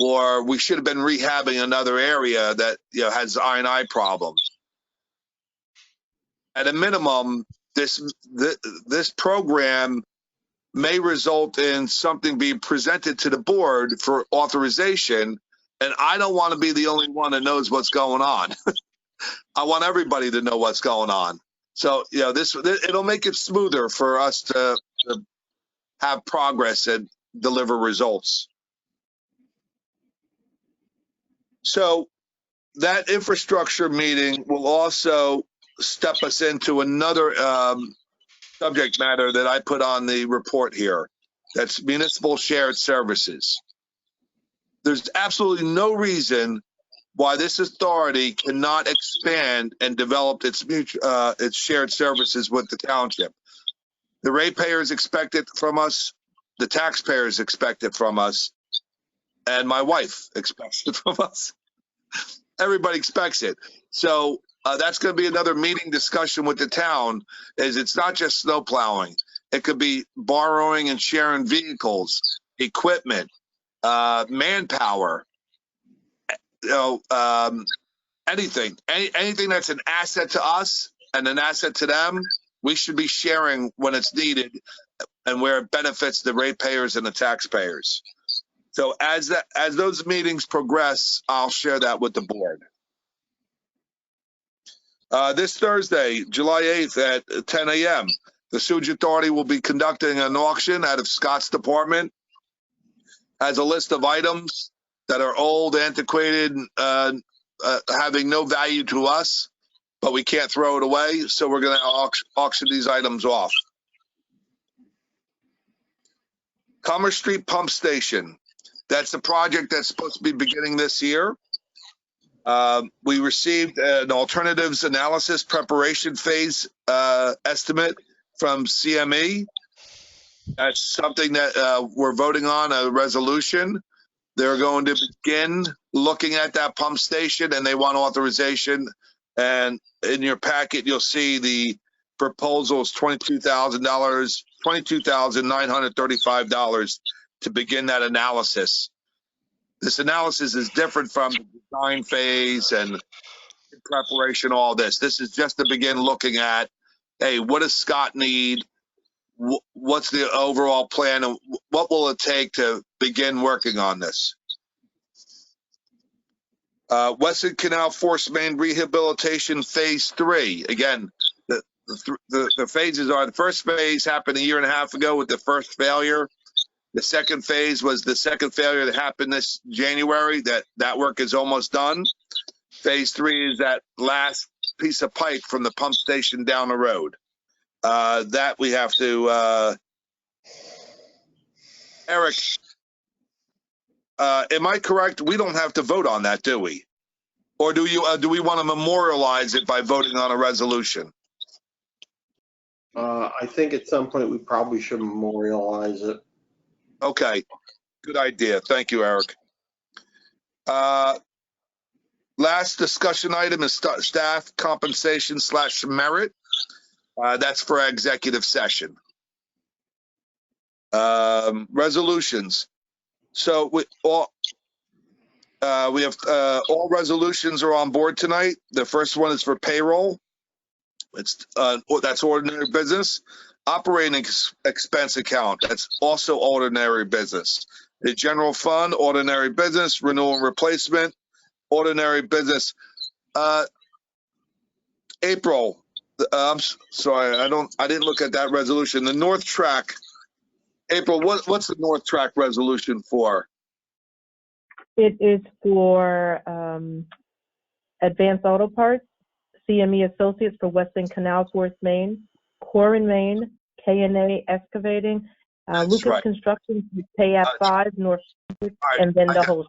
or we should have been rehabbing another area that has I&I problems. At a minimum, this program may result in something being presented to the board for authorization, and I don't want to be the only one that knows what's going on. I want everybody to know what's going on. So, it'll make it smoother for us to have progress and deliver results. So that infrastructure meeting will also step us into another subject matter that I put on the report here. That's municipal shared services. There's absolutely no reason why this authority cannot expand and develop its shared services with the township. The ratepayers expect it from us, the taxpayers expect it from us, and my wife expects it from us. Everybody expects it. So that's going to be another meeting discussion with the town. Is it's not just snow plowing. It could be borrowing and sharing vehicles, equipment, manpower, anything that's an asset to us and an asset to them. We should be sharing when it's needed and where it benefits the ratepayers and the taxpayers. So as those meetings progress, I'll share that with the board. This Thursday, July 8th at 10 a.m., the Sewage Authority will be conducting an auction out of Scott's department. Has a list of items that are old, antiquated, having no value to us, but we can't throw it away, so we're going to auction these items off. Commerce Street Pump Station. That's a project that's supposed to be beginning this year. We received an alternatives analysis preparation phase estimate from CME. That's something that we're voting on, a resolution. They're going to begin looking at that pump station, and they want authorization. And in your packet, you'll see the proposal is $22,935 to begin that analysis. This analysis is different from the design phase and preparation, all this. This is just to begin looking at, hey, what does Scott need? What's the overall plan, and what will it take to begin working on this? Western Canal Force Main Rehabilitation Phase 3. Again, the phases are, the first phase happened 1.5 years ago with the first failure. The second phase was the second failure that happened this January. That work is almost done. Phase 3 is that last piece of pipe from the pump station down the road. That we have to, Eric, am I correct? We don't have to vote on that, do we? Or do we want to memorialize it by voting on a resolution? I think at some point we probably should memorialize it. Okay, good idea. Thank you, Eric. Last discussion item is staff compensation / merit. That's for our executive session. Resolutions. So we have all resolutions are on board tonight. The first one is for payroll. That's ordinary business. Operating expense account, that's also ordinary business. The general fund, ordinary business. Renewal and replacement, ordinary business. April, I'm sorry, I didn't look at that resolution. The North Track, April, what's the North Track resolution for? It is for Advanced Auto Parts, CME Associates for Western Canal Force Main, Core and Main, K&A Excavating, Lucas right. Construction, Pay at 5, North, Right. and then the whole.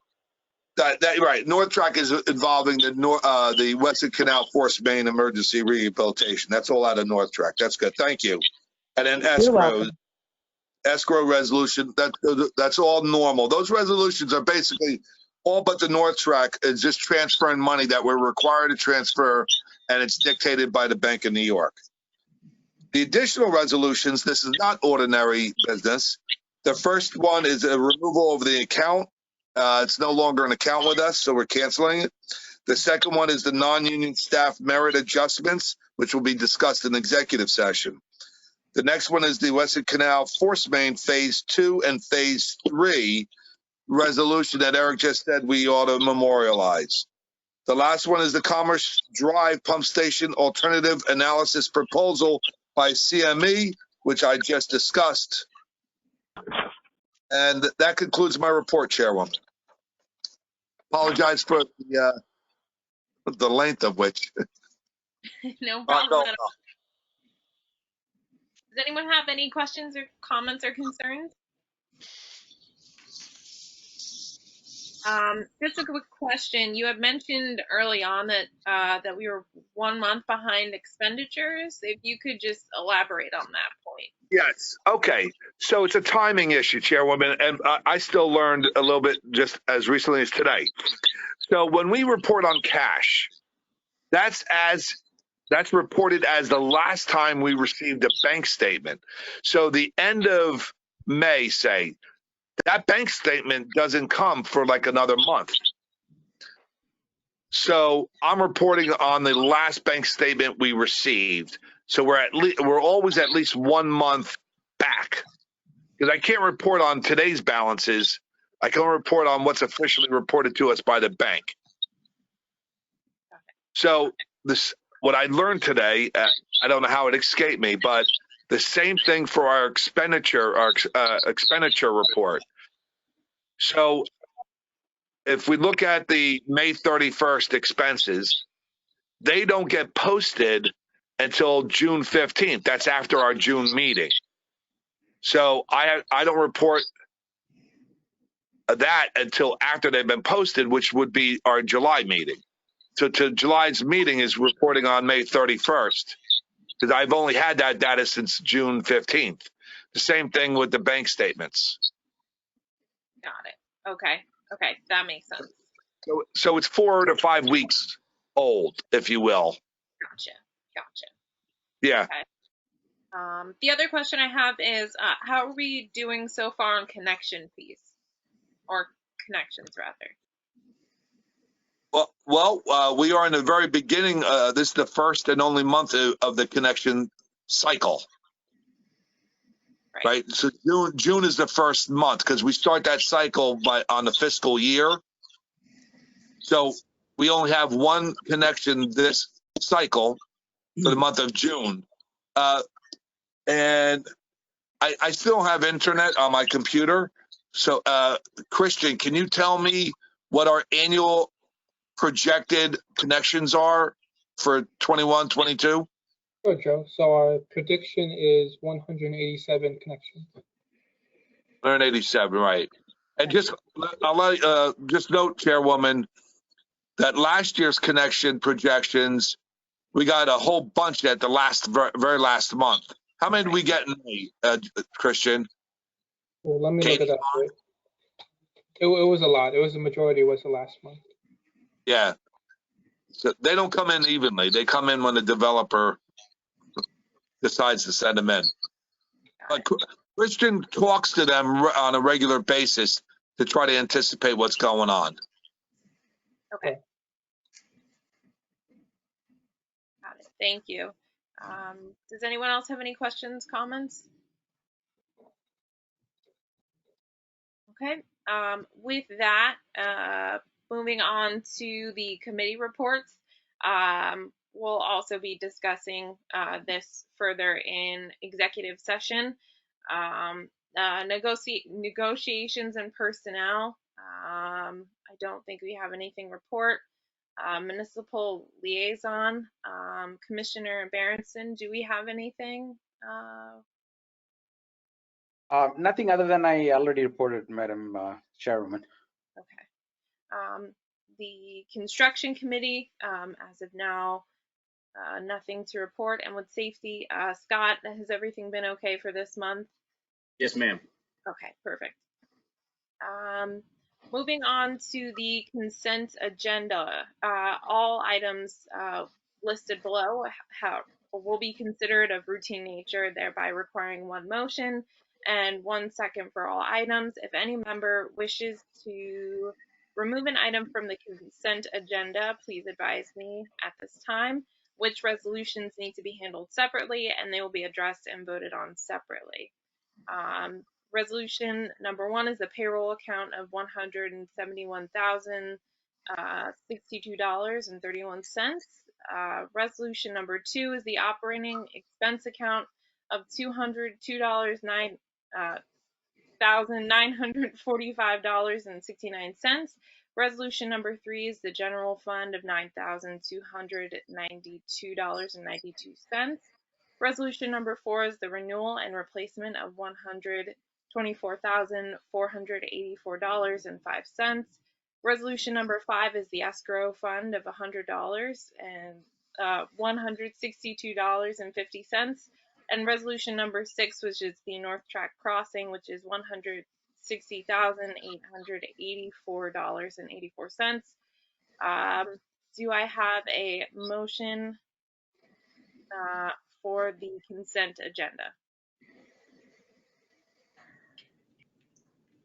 Right. North Track is involving the Western Canal Force Main emergency rehabilitation. That's all out of North Track. That's good. Thank you. And then escrow resolution. That's all normal. Those resolutions are basically all but the North Track is just transferring money that we're required to transfer, and it's dictated by the Bank of New York. The additional resolutions, this is not ordinary business. The first one is a removal of the account. It's no longer an account with us, so we're canceling it. The second one is the non-union staff merit adjustments, which will be discussed in executive session. The next one is the Western Canal Force Main Phase 2 and Phase 3 resolution that Eric just said we ought to memorialize. The last one is the Commerce Drive Pump Station Alternative Analysis Proposal by CME, which I just discussed. And that concludes my report, Chairwoman. Apologize for the length of which. No problem at all. Does anyone have any questions or comments or concerns? Just a quick question. You had mentioned early on that that we were 1 month behind expenditures. If you could just elaborate on that point. Yes. Okay. So it's a timing issue, Chairwoman, and I still learned a little bit just as recently as today. So when we report on cash, that's reported as the last time we received a bank statement. So the end of May, say, that bank statement doesn't come for like another month. So I'm reporting on the last bank statement we received. So we're always at least 1 month back, because I can't report on today's balances. I can report on what's officially reported to us by the bank. So what I learned today, I don't know how it escaped me, but the same thing for our expenditure report. So if we look at the May 31st expenses, they don't get posted until June 15th. That's after our June meeting. So I don't report that until after they've been posted, which would be our July meeting. to July's meeting is reporting on May 31st, because I've only had that data since June 15th. The same thing with the bank statements. Got it. Okay. Okay. That makes sense. So it's 4 to 5 weeks old, if you will. Gotcha. Gotcha. Yeah. Okay. The other question I have is, how are we doing so far on connection fees, or connections rather? Well, we are in the very beginning. This is the first and only month of the connection cycle. Right. So June is the first month, because we start that cycle on the fiscal year. So we only have one connection this cycle for the month of June. And I still have internet on my computer. So, Christian, can you tell me what our annual projected connections are for 21, 22? Sure, Joe. So our prediction is 187 connections. 187, right. And just note, Chairwoman, that last year's connection projections, we got a whole bunch at the very last month. How many did we get in May, Christian? Well, let me look at that. It was a lot. It was the majority was the last month. Yeah. So they don't come in evenly. They come in when the developer decides to send them in. Christian talks to them on a regular basis to try to anticipate what's going on. Okay. Got it. Thank you. Does anyone else have any questions, comments? Okay. With that, moving on to the committee reports, we'll also be discussing this further in executive session. Negotiations and personnel. I don't think we have anything report. Municipal liaison, Commissioner Berenson, do we have anything? Nothing other than I already reported, Madam Chairwoman. Okay. The construction committee, as of now, nothing to report. And with safety, Scott, has everything been okay for this month? Yes, ma'am. Okay, perfect. Moving on to the consent agenda. All items listed below will be considered of routine nature, thereby requiring one motion and 1 second for all items. If any member wishes to remove an item from the consent agenda, please advise me at this time. Which resolutions need to be handled separately, and they will be addressed and voted on separately. Resolution number 1 is the payroll account of $171,062.31. Resolution number 2 is the operating expense account of $202,945.69. Resolution number 3 is the general fund of $9,292.92. Resolution number 4 is the renewal and replacement of $124,484.05. Resolution number 5 is the escrow fund of $100 and $162.50. And resolution number 6, which is the North Track Crossing, which is $160,884.84. Do I have a motion for the consent agenda?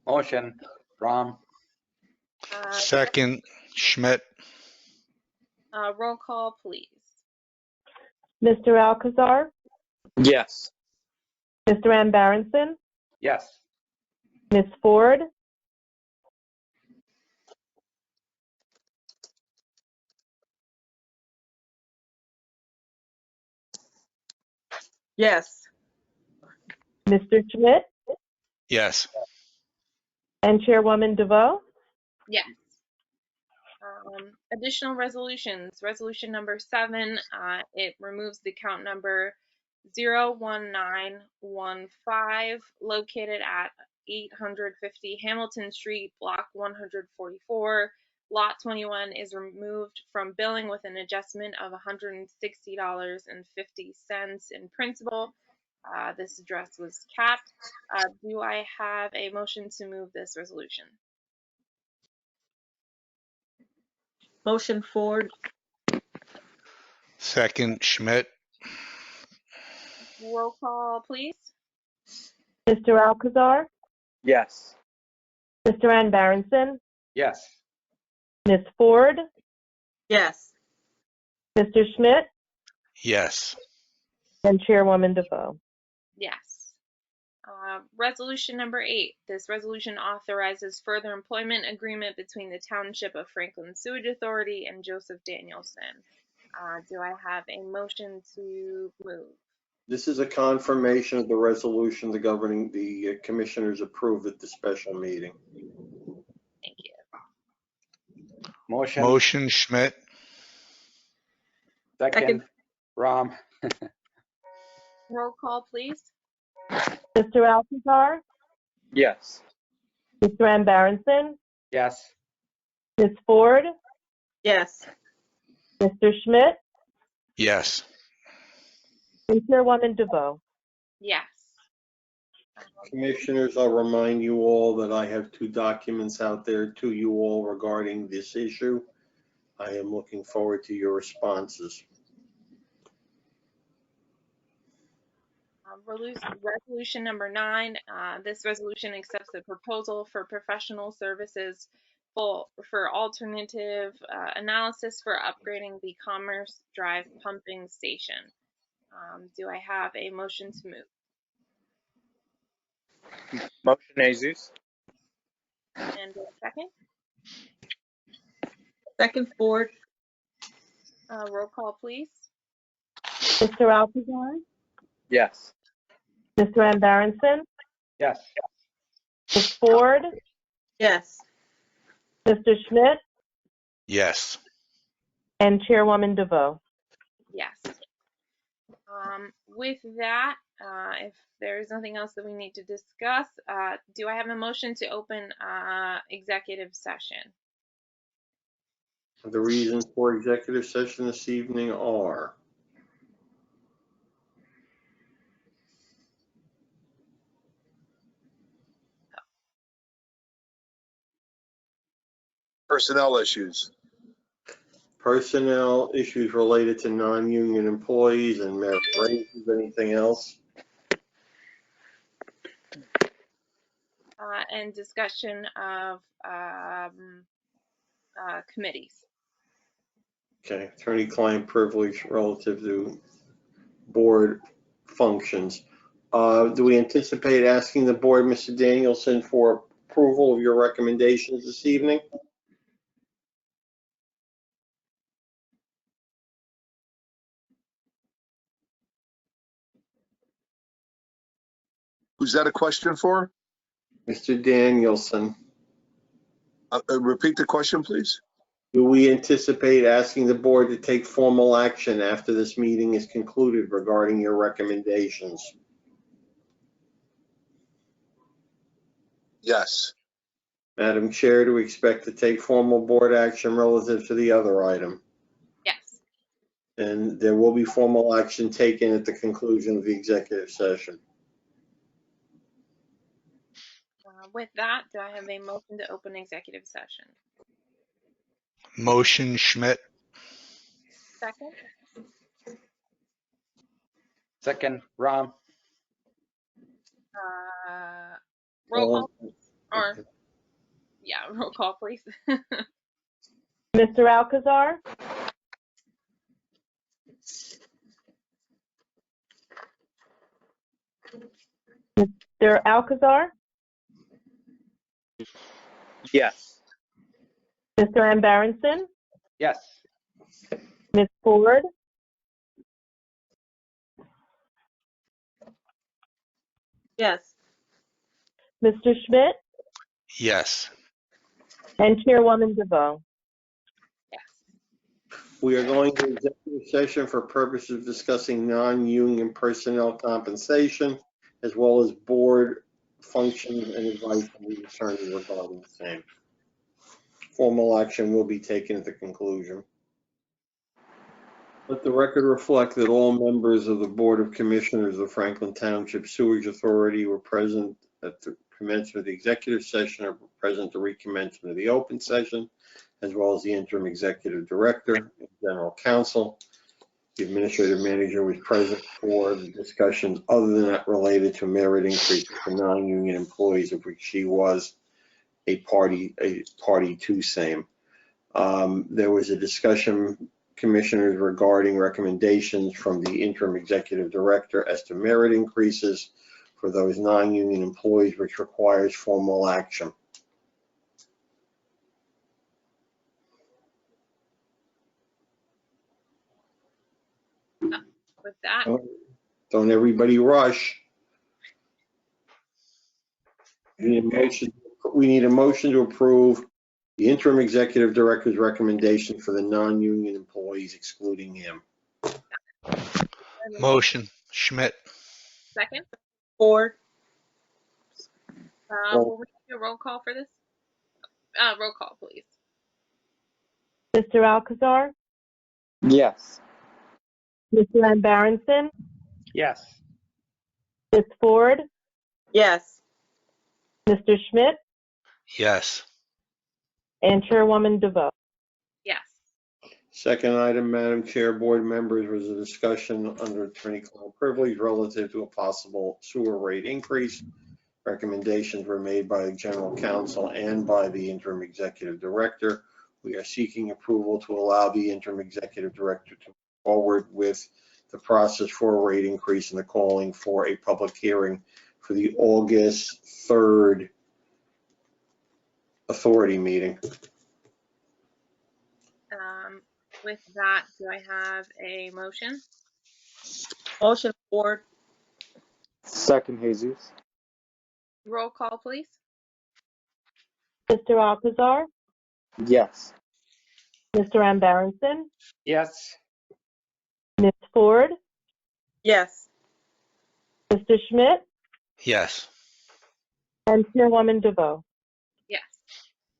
Motion, Ram. Second, Schmidt. Roll call, please. Mr. Alcazar, Yes. Mr. Ambarenson, Yes. Ms. Ford, Yes. Mr. Schmidt, Yes. and Chairwoman DeVoe. Yes. Additional resolutions. Resolution number 7, it removes the account number 01915 located at 850 Hamilton Street, Block 144, Lot 21 is removed from billing with an adjustment of $160.50 in principal. This address was capped. Do I have a motion to move this resolution? Motion Ford. Second, Schmidt. Roll call, please. Mr. Alcazar, Yes. Mr. Ann Barronson, Yes. Ms. Ford, Yes. Mr. Schmidt, Yes. and Chairwoman DeVoe. Yes. Resolution number 8. This resolution authorizes further employment agreement between the Township of Franklin Sewage Authority and Joseph Danielson. Do I have a motion to move? This is a confirmation of the resolution the commissioners approved at the special meeting. Thank you. Motion. Schmidt. Second. Rom. Roll call, please. Mr. Alcazar, Yes. Mr. Ann Barronson, Yes. Ms. Ford, Yes. Mr. Schmidt, Yes. and Chairwoman DeVoe. Yes. Commissioners, I'll remind you all that I have 2 documents out there to you all regarding this issue. I am looking forward to your responses. Resolution number 9. This resolution accepts the proposal for professional services for alternative analysis for upgrading the Commerce Drive pumping station. Do I have a motion to move? Motion Jesus. And a second? Second Ford. Roll call, please. Mr. Alcazar, Yes. Mr. Ann Barronson, Yes. Ms. Ford, Yes. Mr. Schmidt, Yes. and Chairwoman DeVoe. Yes. With that, if there is nothing else that we need to discuss, do I have a motion to open executive session? The reasons for executive session this evening are Personnel issues. personnel issues related to non-union employees and merit raises. Anything else? And discussion of committees. Okay, attorney-client privilege relative to board functions. Do we anticipate asking the board, Mr. Danielson, for approval of your recommendations this evening? Who's that a question for? Mr. Danielson, Repeat the question, please. do we anticipate asking the board to take formal action after this meeting is concluded regarding your recommendations? Yes. Madam Chair, do we expect to take formal board action relative to the other item? Yes. And there will be formal action taken at the conclusion of the executive session. With that, do I have a motion to open executive session? Motion Schmidt. Second? Second. Rom. Roll call, or yeah, roll call, please. Mr. Alcazar, Mr. Alcazar, Yes. Mr. Ann Barronson, Yes. Ms. Ford, Yes. Mr. Schmidt, Yes. and Chairwoman DeVoe. Yes. We are going to executive session for purposes of discussing non-union personnel compensation, as well as board functions and advice from the attorney regarding the same. Formal action will be taken at the conclusion. Let the record reflect that all members of the Board of Commissioners of Franklin Township Sewerage Authority were present at the commencement of the executive session or were present at the recommencement of the open session, as well as the interim executive director and general counsel. The administrative manager was present for the discussions other than that related to merit increase for non-union employees, of which she was a party to same. There was a discussion, commissioners, regarding recommendations from the interim executive director as to merit increases for those non-union employees, which requires formal action. With that, Don't everybody rush. We need a motion to approve the interim executive director's recommendation for the non-union employees excluding him. Motion, Schmidt. second. Ford, Will we do a roll call for this? Roll call, please. Mr. Alcazar, Yes. Mr. Van Barenson, Yes. Ms. Ford, yes. Mr. Schmidt, Yes. and Chairwoman DeVoe. Yes. Second item, Madam Chair, board members, was a discussion under attorney-client privilege relative to a possible sewer rate increase. Recommendations were made by the general counsel and by the interim executive director. We are seeking approval to allow the interim executive director to move forward with the process for a rate increase and the calling for a public hearing for the August 3rd authority meeting. With that, do I have a motion? Motion, Ford, Second, Jesus. Roll call, please. Mr. Alcazar, Yes. Mr. Van Barenson, Yes. Ms. Ford, yes. Mr. Schmidt, Yes. and Chairwoman DeVoe. Yes.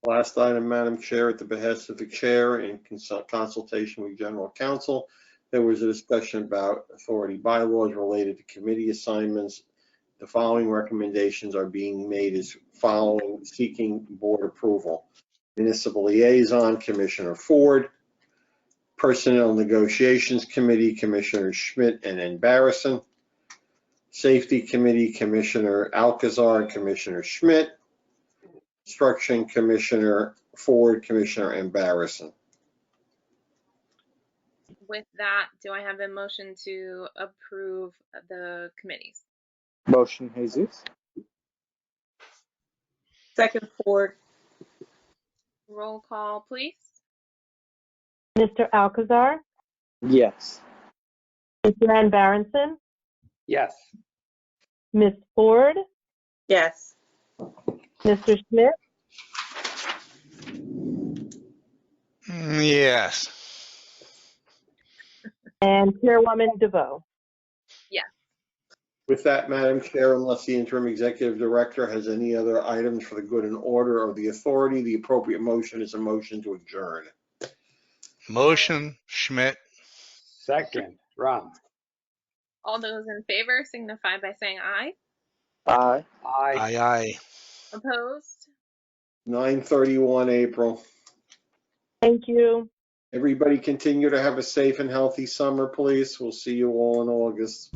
Last item, Madam Chair, at the behest of the chair in consultation with general counsel, there was a discussion about authority bylaws related to committee assignments. The following recommendations are being made as following, seeking board approval. Municipal Liaison, Commissioner Ford. Personnel Negotiations Committee, Commissioner Schmidt and Van Barenson. Safety Committee, Commissioner Alcazar, Commissioner Schmidt. Construction Commissioner Ford, Commissioner Van Barenson. With that, do I have a motion to approve the committees? Motion, Jesus. Second, Ford, Roll call, please. Mr. Alcazar, Yes. Mr. Van Barenson, Yes. Ms. Ford, yes. Mr. Schmidt, Yes. and Chairwoman DeVoe. Yes. With that, Madam Chair, unless the interim executive director has any other items for the good and order of the authority, the appropriate motion is a motion to adjourn. Motion, Schmidt. Second, Ron. All those in favor signify by saying aye. Aye. Aye. Aye, aye. Opposed? 9/31 April. Thank you. Everybody continue to have a safe and healthy summer, please. We'll see you all in August.